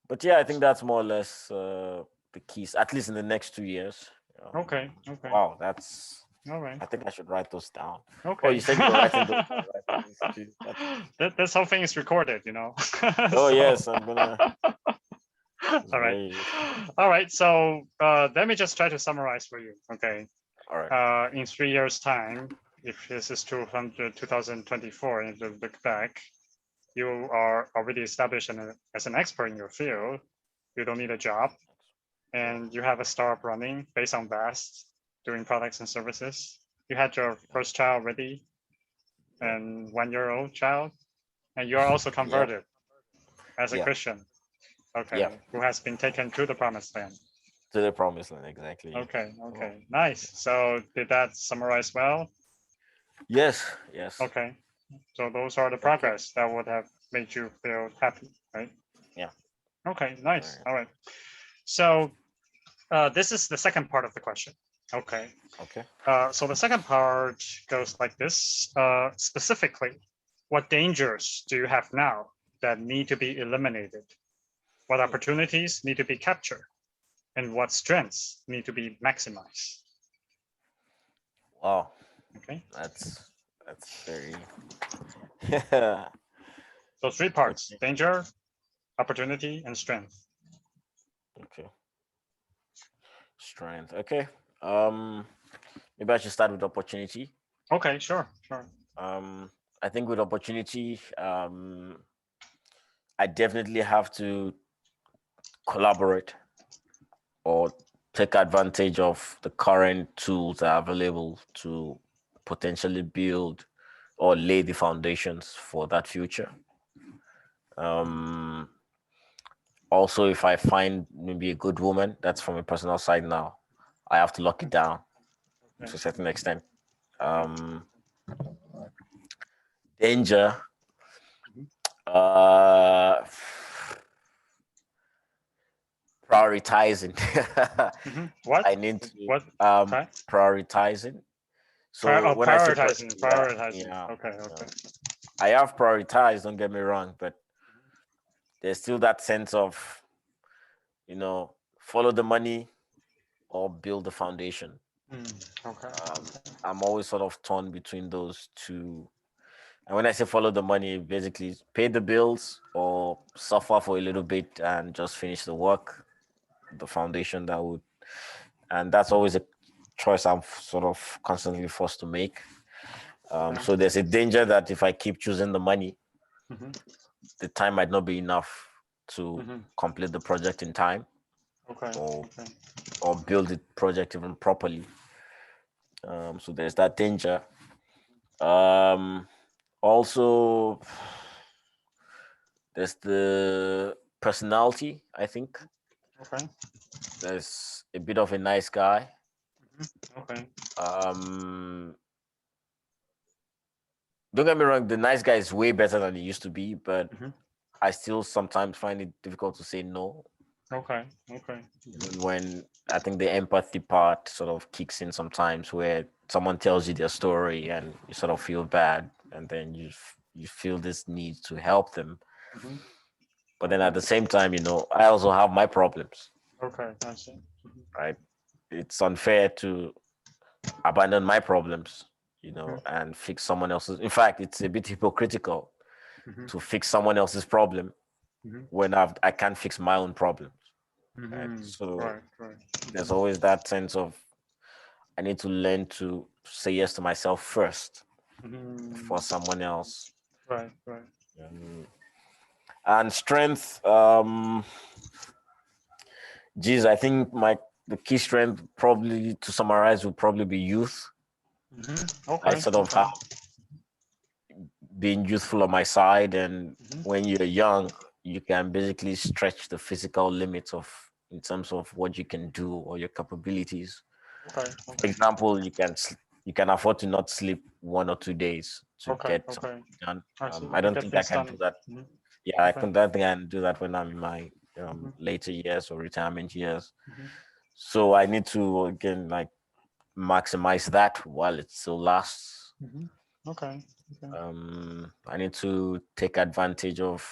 But yeah, I think that's more or less the keys, at least in the next 2 years. Okay. Wow, that's all right. I think I should write those down. Okay. Oh, you said you were writing those down. This whole thing is recorded, Oh, yes, I'm gonna. All right. So let me just try to summarize for you. Okay. All right. In 3 years' time, if this is 2024, and you look back, you are already established as an expert in your field. You don't need a job, and you have a startup running based on VAST, doing products and services. You had your first child already, and 1 year old child, and you are also converted as a Christian. Okay, who has been taken to the promised land. To the promised land, exactly. Okay, nice. So did that summarize well? Yes. Okay, so those are the progress that would have made you feel happy, right? Yeah. Okay, nice. All right. So this is the second part of the question. Okay. So the second part goes like this. Specifically, what dangers do you have now that need to be eliminated? What opportunities need to be captured? And what strengths need to be maximized? Wow. Okay. That's very. So 3 parts: danger, opportunity, and strength. Okay. Strength. Okay. Maybe I should start with opportunity. Okay, sure. I think with opportunity, I definitely have to collaborate or take advantage of the current tools that are available to potentially build or lay the foundations for that future. Also, if I find maybe a good woman, that's from a personal side now, I have to lock it down to a certain extent. Danger. Uh, prioritizing. What? I need to What? Okay. prioritizing. So when I say Prioritizing. yeah, Okay. yeah, Okay. I have prioritized. Don't get me wrong, but there's still that sense of follow the money or build the foundation. Okay. I'm always sort of torn between those two. And when I say follow the money, basically pay the bills or suffer for a little bit and just finish the work, the foundation that would, and that's always a choice I'm sort of constantly forced to make. So there's a danger that if I keep choosing the money, the time might not be enough to complete the project in time Okay. or Okay. or build the project even properly. So there's that danger. Also, there's the personality, I think. Okay. There's a bit of a nice guy. Okay. Um, don't get me wrong, the nice guy is way better than he used to be, but I still sometimes find it difficult to say no. Okay. Okay. Even when I think the empathy part sort of kicks in sometimes, where someone tells you their story and you sort of feel bad, and then you feel this need to help them. But then at the same time, I also have my problems, Okay. I see. right? It's unfair to abandon my problems, and fix someone else's. In fact, it's a bit hypocritical to fix someone else's problem when I can't fix my own problems. Right. So Right. there's always that sense of I need to learn to say yes to myself first for someone else. Right. Right. And strength, geez, I think the key strength, probably to summarize, would probably be youth. Okay. I sort of have been youthful on my side, and when you're young, you can basically stretch the physical limits in terms of what you can do or your capabilities. Okay. For example, you can afford to not sleep 1 or 2 days to Okay. get Okay. something done. I see. I To don't get think I things can do done. that. Yeah, I don't think I can do that when I'm in my later years or retirement years. So I need to again like maximize that while it still lasts. Okay. I need to take advantage of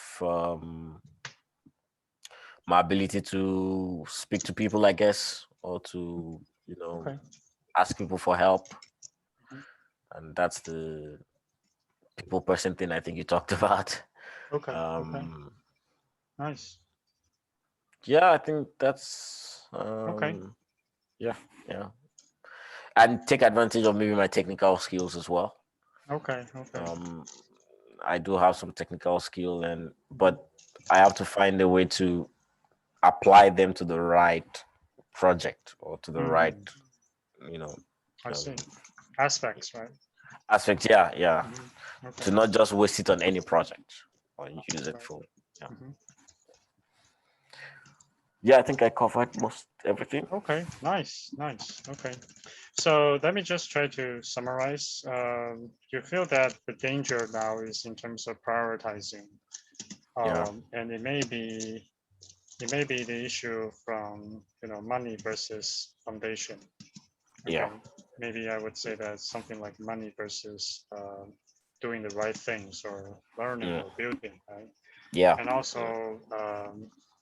my ability to speak to people, I guess, or to Okay. ask people for help, and that's the people person thing I think you talked about. Okay. Okay. Um, Nice. yeah, I think that's Okay. yeah, yeah, and take advantage of maybe my technical skills as well. Okay. Okay. I do have some technical skill, but I have to find a way to apply them to the right project or to the right, you know, I see. um, Aspects, right? aspect. Yeah, yeah. Okay. To not just waste it on any project or use it for. Yeah. Yeah, I think I covered most everything. Okay. Nice. Nice. Okay. So let me just try to summarize. You feel that the danger now is in terms of prioritizing, Yeah. and it may be the issue from money versus foundation. Yeah. Okay, maybe I would say that something like money versus doing the right things or learning Mm. or building, right? Yeah. And also,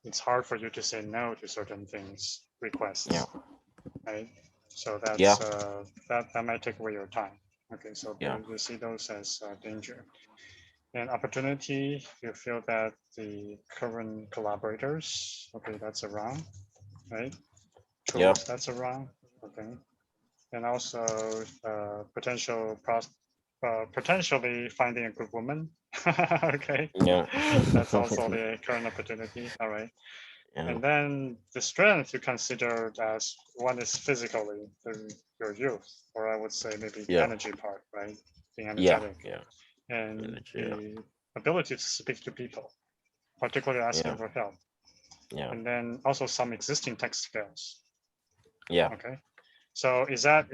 it's hard for you to say no to certain things, Yeah. requests, right? So Yeah. that might take away your time. Okay, so Yeah. you see those as danger. And opportunity, you feel that the current collaborators, okay, that's around, right? Yeah. Tools, that's around, okay. And also potentially finding a good woman. Okay, Yeah. that's also the current opportunity. All right. Yeah. And then the strength you considered as one is physically your youth, or I would say maybe the Yeah. energy part, right? Being Yeah. energetic Yeah. and Yeah. the ability to speak to people, particularly asking Yeah. for help. Yeah. And then also some existing tech skills. Yeah. Okay. So is that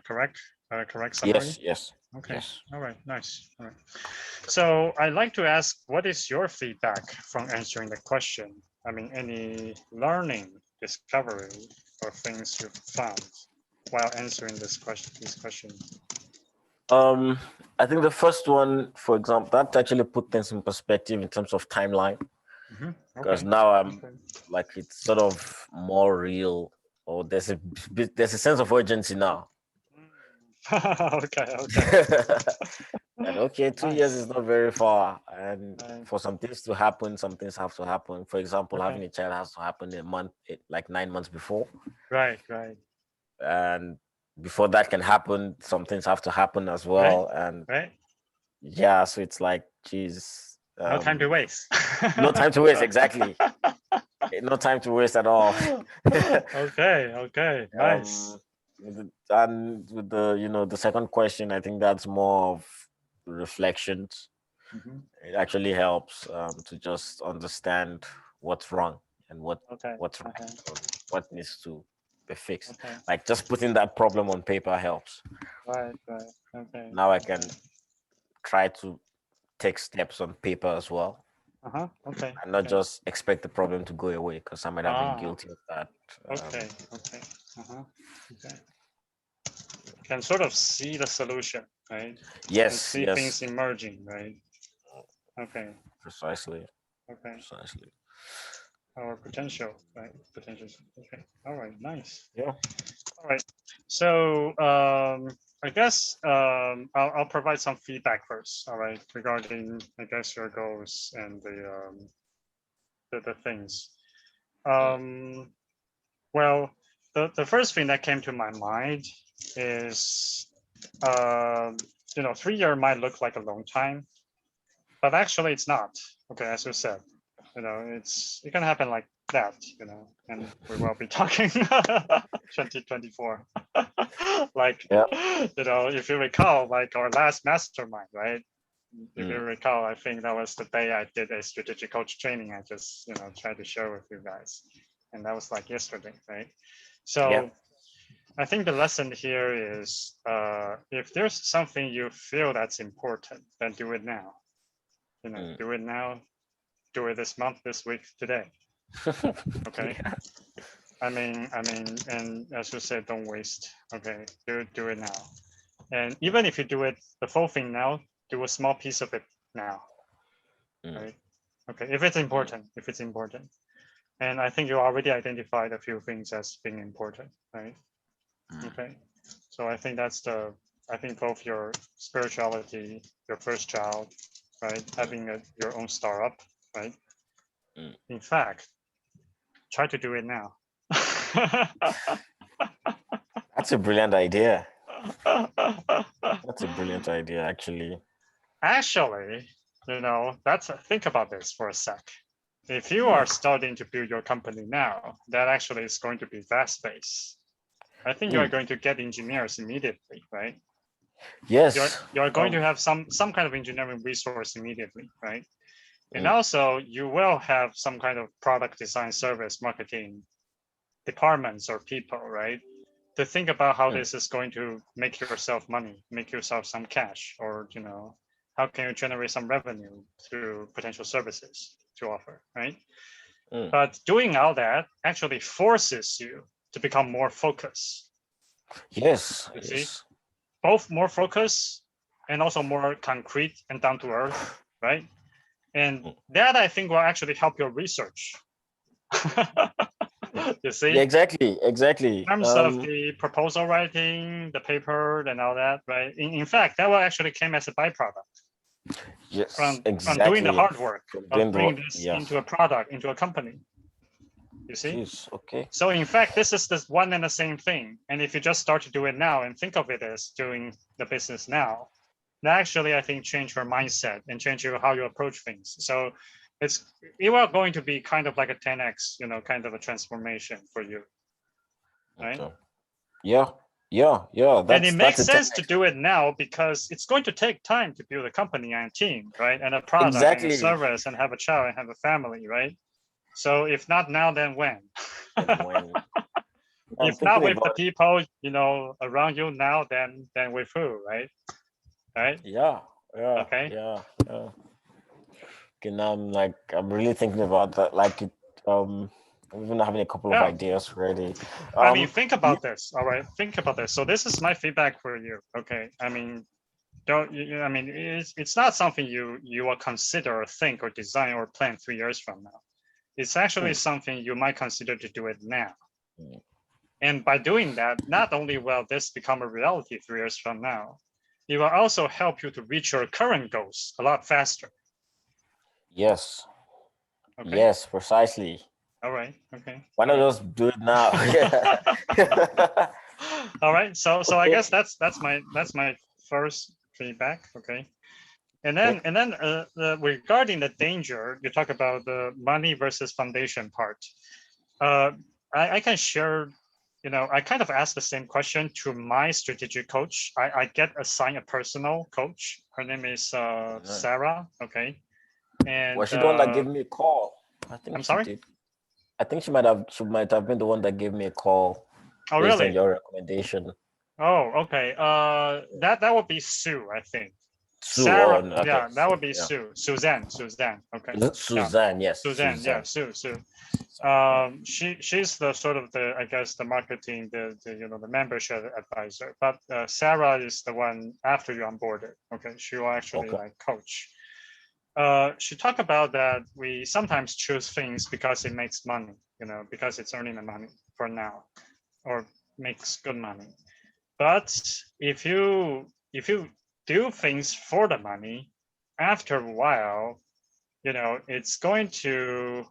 correct? Correct summary? Yes. Yes. Okay. Yes. All right. Nice. All right. So I'd like to ask, what is your feedback from answering the question? I mean, any learning, discovery, or things you've found while answering this question? This question. I think the first one, for example, that actually put things in perspective in terms of timeline, because Okay. now I'm Okay. like it's sort of more real, or there's a sense of urgency now. Okay. Okay. And okay, 2 years Nice. is not very far, and Right. for some things to happen, some things have to happen. For example, having Okay. a child has to happen a month, like 9 months before, Right. Right. and before that can happen, some things have to happen as Right. well. And Right. yeah, so it's like, geez, No time to waste. no time to waste. Exactly, no time to waste at all. Okay. Okay. Nice. And with the the second question, I think that's more of reflections. Mhm. It actually helps to just understand what's wrong and Okay. what's Okay. right, or what needs to be fixed. Okay. Like just putting that problem on paper helps. Right. Right. Okay. Now I Okay. can try to take steps on paper as well, Okay. and not Okay. just expect the problem to go away, because I might have been Ah. guilty of that. Okay. Okay. Okay. Can sort of see the solution, right? And Yes, see things yes, emerging, right? Okay. precisely, Okay. precisely. Our potential, right? Potential. Okay. All right. Nice. Yeah. All right. So I guess I'll provide some feedback first. All right, regarding I guess your goals and the things. Well, the first thing that came to my mind is, 3 year might look like a long time, but actually it's not. Okay, as you said, it can happen like that, and we will be talking 2024. Like, Yeah. if you recall, like our last mastermind, right? If you Mm. recall, I think that was the day I did a strategic coach training. I just, tried to share with you guys, and that was like yesterday, right? Yeah. So I think the lesson here is, if there's something you feel that's important, then do it now. Do it now. Do it this month, this week, today. Okay. Yeah. And as you said, don't waste. Okay, do it now. And even if you do it the full thing now, do a small piece of it now. Mm. Right. Okay. If it's important. And I think you already identified a few things as being important, right? Okay. So I think I think both your spirituality, your first child, right? Having your own startup, right? Mm. In fact, try to do it now. That's a brilliant idea. That's a brilliant idea, actually. Actually, think about this for a sec. If you are starting to build your company now, that actually is going to be VAST based. I think you are going to get engineers immediately, right? Yes. You're going to have some kind of engineering resource immediately, right? And Mm. also you will have some kind of product design, service, marketing departments or people, right? To think about how this is going to make yourself money, make yourself some cash, or how can you generate some revenue through potential services to offer, right? But doing all that actually forces you to become more focused. Yes. You see, Yes. both more focused and also more concrete and down to earth, right? And that I think will actually help your research. You see, Yeah, exactly. Exactly. in terms of the proposal writing, the paper, and all that, right? In fact, that will actually came as a byproduct Yes, from doing the exactly. hard work From of doing bringing the this yeah. into a product, into a company. You see? Jeez. Okay. So in fact, this is this one and the same thing. And if you just start to do it now and think of it as doing the business now, that actually I think change your mindset and change how you approach things. So it will going to be kind of like a 10x, kind of a transformation for you, right? Okay. Yeah. Yeah. Yeah. And it That's makes a sense to 10x. do it now because it's going to take time to build a company and a team, right? And a product and a Exactly. service and have a child and have a family, right? So if not now, then when? And when I'm If not thinking with the about people, around you now, then with who, right? right? Yeah. Okay. Yeah. Okay, now I'm really thinking about that. Like I'm even having a couple of Yeah. ideas already. I mean, think Yeah, about this. All right, think about this. So this is my feedback for you. Okay. I mean, don't you? I mean, it's not something you will consider or think or design or plan 3 years from now. It's actually something you might consider to do it now. And by doing that, not only will this become a reality 3 years from now, it will also help you to reach your current goals a lot faster. yes. Okay. Yes, precisely. All right. Okay. Why not just do it now? Yeah. All right. So I Okay. guess that's my first feedback. Okay. And Okay. then regarding the danger, you talk about the money versus foundation part. Uh, I can share, I kind of asked the same question to my strategic coach. I get assigned a personal coach. Her name is Nice. Sarah. Okay. And Was she the one that gave me a call? I think I'm she sorry. did. I think she might have been the one that gave me a call Oh, based on really? your recommendation. Oh, okay. That would be Sue, I think. Sue Sarah, on. Okay. yeah, that So, would be yeah. Sue. Suzanne. Okay. Is it Yeah. Suzanne? Yes, Suzanne, yeah, Suzanne. Sue. Yeah. She's the sort of I guess the marketing, the membership advisor. But Sarah is the one after you onboarded. Okay, she will actually Okay. like coach. She talked about that we sometimes choose things because it makes money, because it's earning the money for now, or makes good money. But if you do things for the money, after a while, it's going to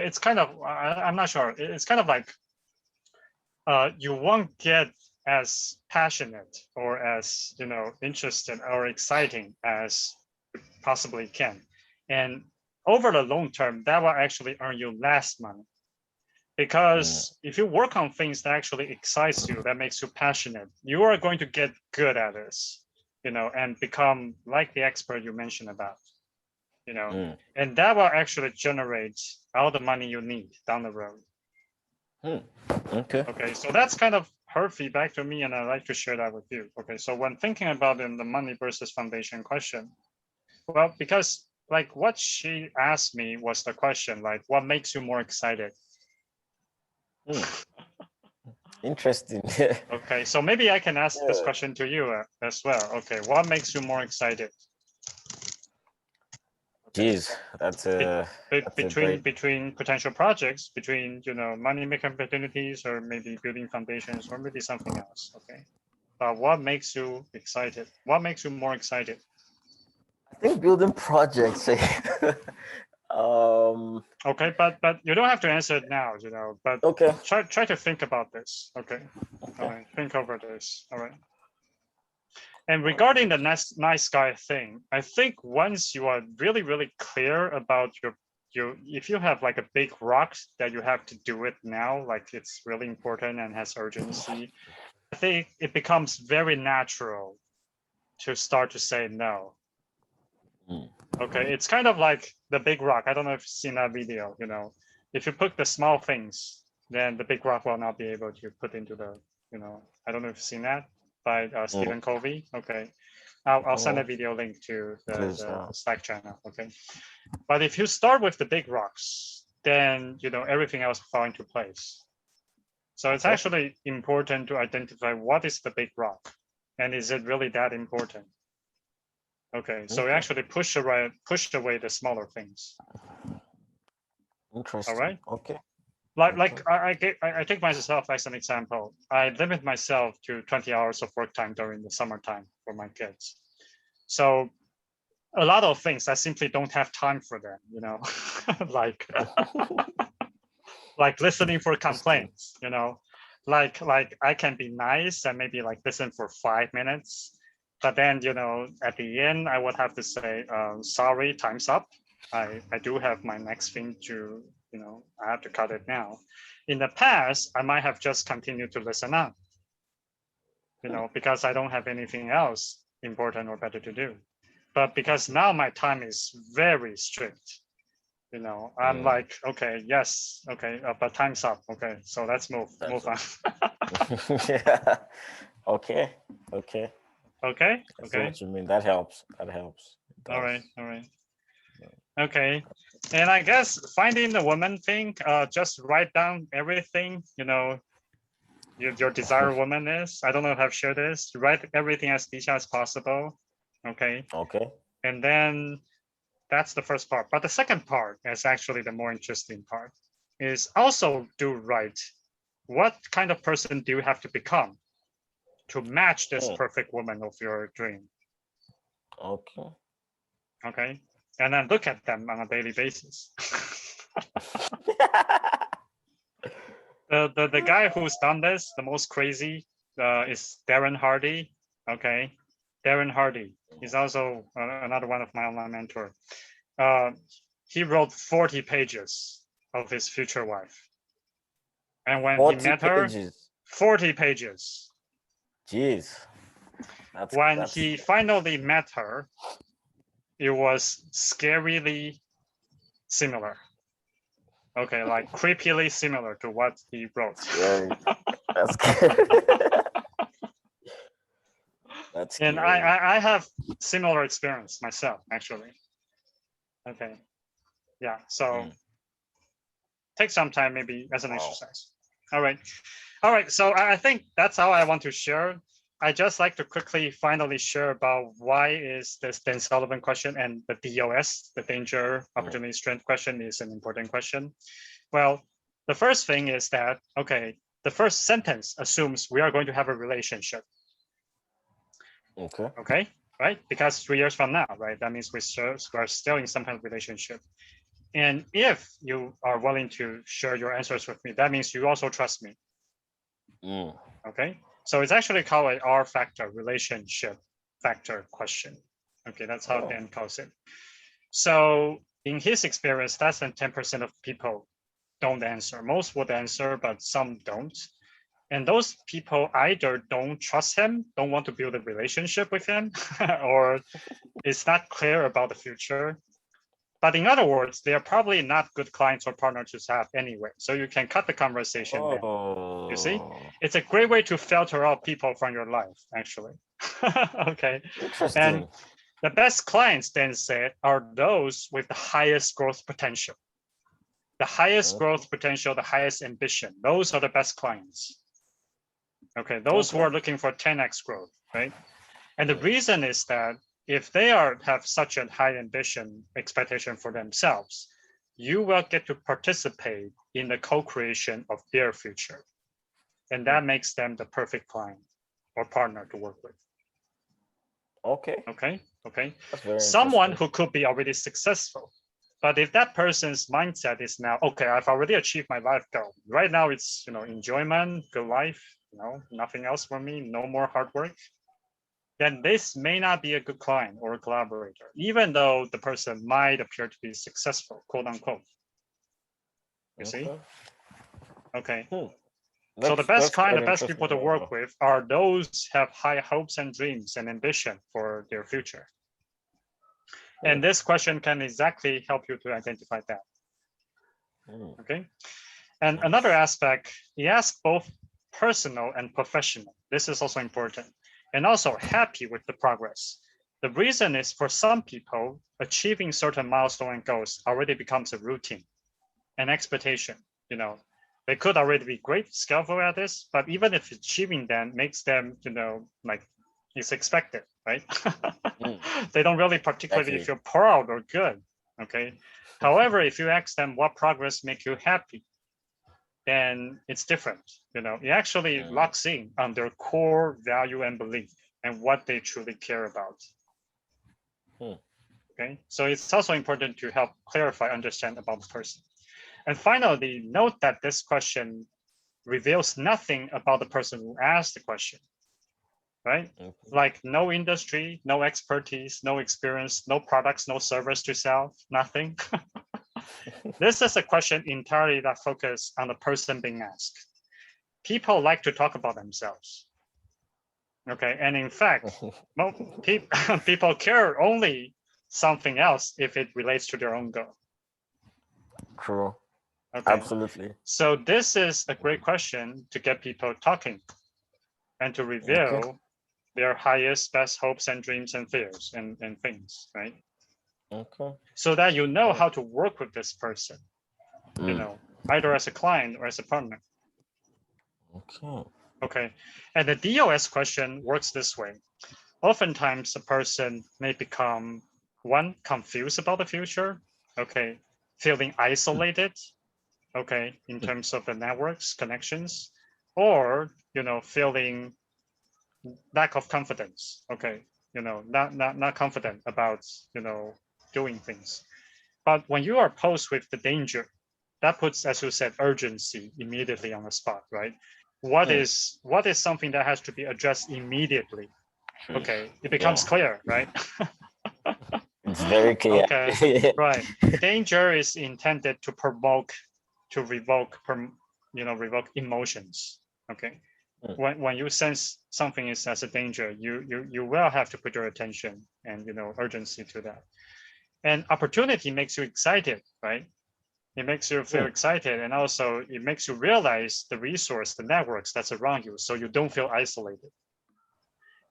it's kind of I'm not sure. It's kind of like you won't get as passionate or as interested or exciting as you possibly can, and over the long term, that will actually earn you less money. Because if you work on things that actually excites you, that makes you passionate, you are going to get good at this, and become like the expert you mentioned about, and that will actually generate all the money you need down the road. Okay. Okay, so that's kind of her feedback to me, and I'd like to share that with you. Okay, so when thinking about the money versus foundation question, well, because like what she asked me was the question, like, what makes you more excited? Interesting. Okay, so maybe I can ask this question to you as well. Okay, what makes you more excited? Okay. Jeez, that's a great. Between potential projects, between money making opportunities, or maybe building foundations, or maybe something else. Okay, but what makes you excited? What makes you more excited? I think building projects. Okay, but you don't have to answer it now, but Okay. try to think about this. Okay. Okay. All right, think over this. All right. And regarding the nice guy thing, I think once you are really, really clear about if you have like a big rock that you have to do it now, like it's really important and has urgency, I think it becomes very natural to start to say no. Okay, it's kind of like the big rock. I don't know if you've seen that video, if you put the small things, then the big rock will not be able to put into the, I don't know if you've seen that by Stephen Covey. Okay. I'll send a video link to the Slack channel. Okay. But if you start with the big rocks, then everything else fall into place. So it's actually important to identify what is the big rock, and is it really that important? Okay, so we actually push away the smaller things. Interesting. All right. Okay. Like I take myself as an example. I limit myself to 20 hours of work time during the summertime for my kids. So a lot of things I simply don't have time for them, like like listening for complaints, like I can be nice and maybe like listen for 5 minutes, but then at the end I would have to say sorry, time's up. I do have my next thing to I have to cut it now. In the past, I might have just continued to listen on, because I don't have anything else important or better to do. But because now my time is very strict, I'm like, okay, yes, okay, but time's up. Okay, so let's move on. Yeah. Okay. Okay. I see Okay. what you mean. That helps. That helps. It All does. right. All right. Okay. And I guess finding the woman thing, just write down everything, your desired woman is. I don't know if I've shared this. Write everything as detailed as possible. Okay. Okay. And then that's the first part. But the second part is actually the more interesting part, is also do write what kind of person do you have to become to match this perfect woman of your dream. Okay. Okay. And then look at them on a daily basis. The guy who's done this, the most crazy, is Darren Hardy. Okay. Darren Hardy. He's also another one of my online mentor. He wrote 40 pages of his future wife. And when he met her, 40 pages. Jeez. When he finally met her, it was scarily similar. Okay, like creepily similar to what he wrote. That's scary. That's scary. And I have similar experience myself, actually. Okay. Yeah, so take some time maybe as an exercise. All right. All right, so I think that's how I want to share. I just like to quickly finally share about why is this Dan Sullivan question and the DOS, the danger, opportunity, strength question is an important question. Well, the first thing is that, okay, the first sentence assumes we are going to have a relationship. Okay. Okay, right? Because 3 years from now, right? That means we're still in some kind of relationship. And if you are willing to share your answers with me, that means you also trust me. Okay, so it's actually called an R factor, relationship factor question. Okay, that's how Dan calls it. So in his experience, less than 10% of people don't answer. Most would answer, but some don't. And those people either don't trust him, don't want to build a relationship with him, or it's not clear about the future. But in other words, they are probably not good clients or partners to have anyway. So you can cut the conversation then. You see, it's a great way to filter out people from your life, actually. Okay. Interesting. And the best clients, then said, are those with the highest growth potential. The highest growth potential, the highest ambition. Those are the best clients. Okay, those who are looking for 10x growth, right? And the reason is that if they have such a high ambition expectation for themselves, you will get to participate in the co-creation of their future. And that makes them the perfect client or partner to work with. Okay. Someone who could be already successful. But if that person's mindset is now, okay, I've already achieved my life goal. Right now it's, enjoyment, good life, nothing else for me, no more hard work. Then this may not be a good client or a collaborator, even though the person might appear to be successful, quote unquote. You see? Okay. So the best client, the best people to work with are those who have high hopes and dreams and ambition for their future. And this question can exactly help you to identify that. Okay. And another aspect, he asks both personal and professional. This is also important. And also happy with the progress. The reason is for some people, achieving certain milestone and goals already becomes a routine, an expectation. They could already be great, skillful at this, but even if achieving them makes them, like it's expected, right? They don't really particularly feel proud or good. Okay. However, if you ask them what progress make you happy, then it's different. It actually locks in on their core value and belief and what they truly care about. Okay, so it's also important to help clarify, understand about the person. And finally, note that this question reveals nothing about the person who asked the question, right? Like no industry, no expertise, no experience, no products, no service to sell, nothing. This is a question entirely that focuses on the person being asked. People like to talk about themselves. Okay, and in fact, people care only something else if it relates to their own goal. True. Okay. Absolutely. So this is a great question to get people talking and to reveal their highest, best hopes and dreams and fears and things, right? Okay. So that you know how to work with this person, you know, either as a client or as a partner. Okay. Okay. And the DOS question works this way. Oftentimes, a person may become one, confused about the future, okay, feeling isolated, okay, in terms of the networks, connections, or, you know, feeling lack of confidence, okay, you know, not confident about, you know, doing things. But when you are posed with the danger, that puts, as you said, urgency immediately on the spot, right? What is something that has to be addressed immediately? Okay, it becomes clear, right? It's very clear. Okay, right. Danger is intended to provoke, to revoke, you know, revoke emotions. Okay, when you sense something is as a danger, you will have to put your attention and, you know, urgency to that. And opportunity makes you excited, right? It makes you feel excited, and also it makes you realize the resource, the networks that's around you, so you don't feel isolated.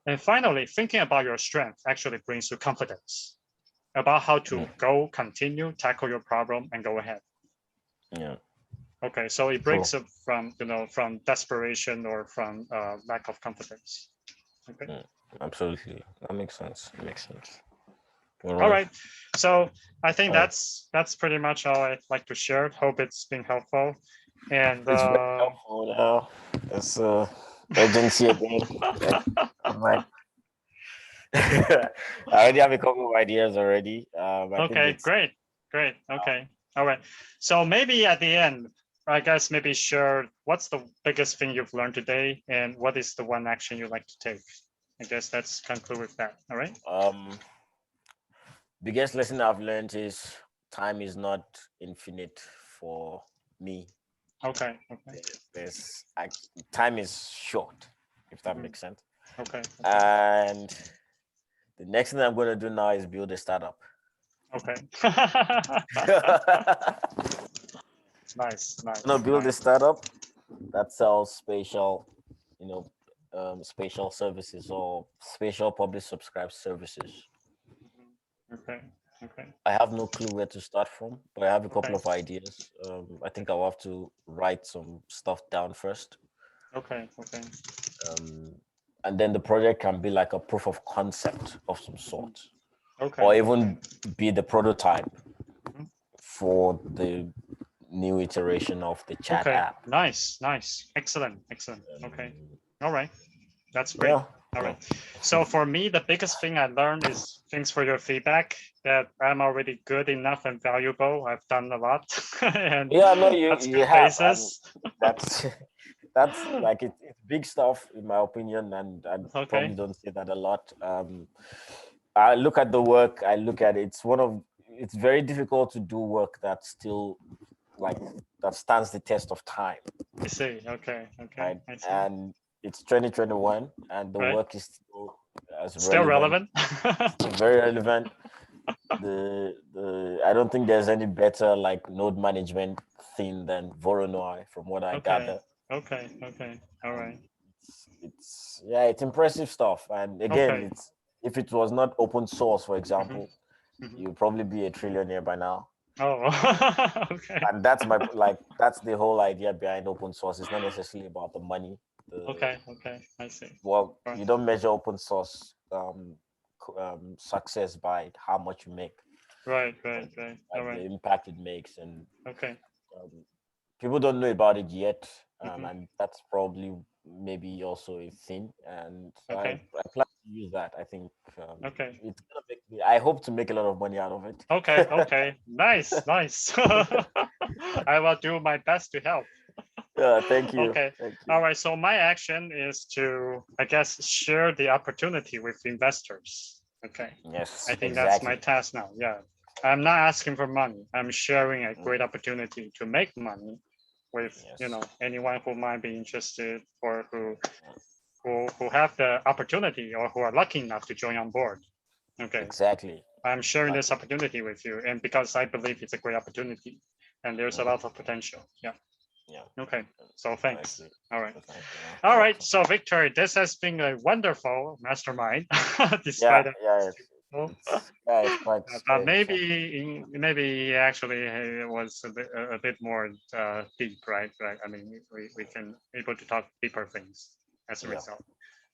And finally, thinking about your strength actually brings you confidence about how to go, continue, tackle your problem, and go ahead. Yeah. Okay, so it breaks up from, you know, from desperation or from lack of confidence. Okay. Absolutely, that makes sense. It makes sense. All right. So I think that's pretty much all I'd like to share. Hope it's been helpful. And It's very helpful now. It's urgency again. I'm like, I already have a couple of ideas already. I think great. Okay. All right. So maybe at the end, I guess maybe share what's the biggest thing you've learned today and what is the one action you'd like to take. I guess let's conclude with that. All right. Biggest lesson I've learned is time is not infinite for me. Okay. Time is short, if that makes sense. Okay. And the next thing I'm going to do now is build a startup. Okay. Nice. I'm going to build a startup that sells spatial, you know, spatial services or spatial public subscribed services. Okay. I have no clue where to start from, but I have a couple of ideas. I think I'll have to write some stuff down first. Okay. And then the project can be like a proof of concept of some sort. Okay. Or even be the prototype for the new iteration of the chat app. Nice. Excellent. Okay. All right. That's great. Yeah. All right. So for me, the biggest thing I learned is thanks for your feedback that I'm already good enough and valuable. I've done a lot. And yeah, no, you have. That's like it's big stuff in my opinion, and I probably don't say that a lot. I look at the work. I look at it. It's very difficult to do work that still that stands the test of time. I see. Okay. Right? I see. And it's 2021, and the work is still relevant. Very relevant. I don't think there's any better like node management thing than Voronoi, from what I gather. Okay. All right. It's impressive stuff. And again, if it was not open source, for example, you'd probably be a trillionaire by now. Oh, okay. And that's that's the whole idea behind open source. It's not necessarily about the money. Okay, I see. Well, you don't measure open source success by how much you make. Right. All right. The impact it makes, and okay. People don't know about it yet, and that's probably maybe also a thing. And I plan to use that. I think it's gonna make me. I hope to make a lot of money out of it. Okay. Nice. I will do my best to help. Thank you. Okay. Thank you. All right. So my action is to, I guess, share the opportunity with investors. Okay. Yes. I think that's my task now. Yeah. I'm not asking for money. I'm sharing a great opportunity to make money with anyone who might be interested or who have the opportunity or who are lucky enough to join on board. Okay. Exactly. I'm sharing this opportunity with you, and because I believe it's a great opportunity and there's a lot of potential. Yeah. Yeah. Okay. So thanks. Exactly. All right. So thank you. All You're right. welcome. So Victor, this has been a wonderful mastermind, Yeah, despite that. yeah, it's quite But interesting. maybe actually it was a bit more deep, right? Right. I mean, we can able to talk deeper things as a Yeah. result.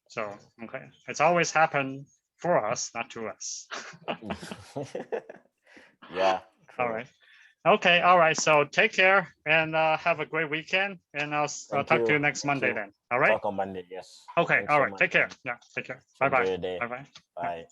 So okay, it's always happened for us, not to us. Yeah, All true. right. Okay. All right. So take care and have a great weekend. And I'll Thank talk to you you. next Thank Monday you. then. All right. Talk on Monday. Yes. Okay. Thanks All so right. much, Take care. man. Yeah. Take care. So Bye enjoy bye. your day. Bye bye. Bye.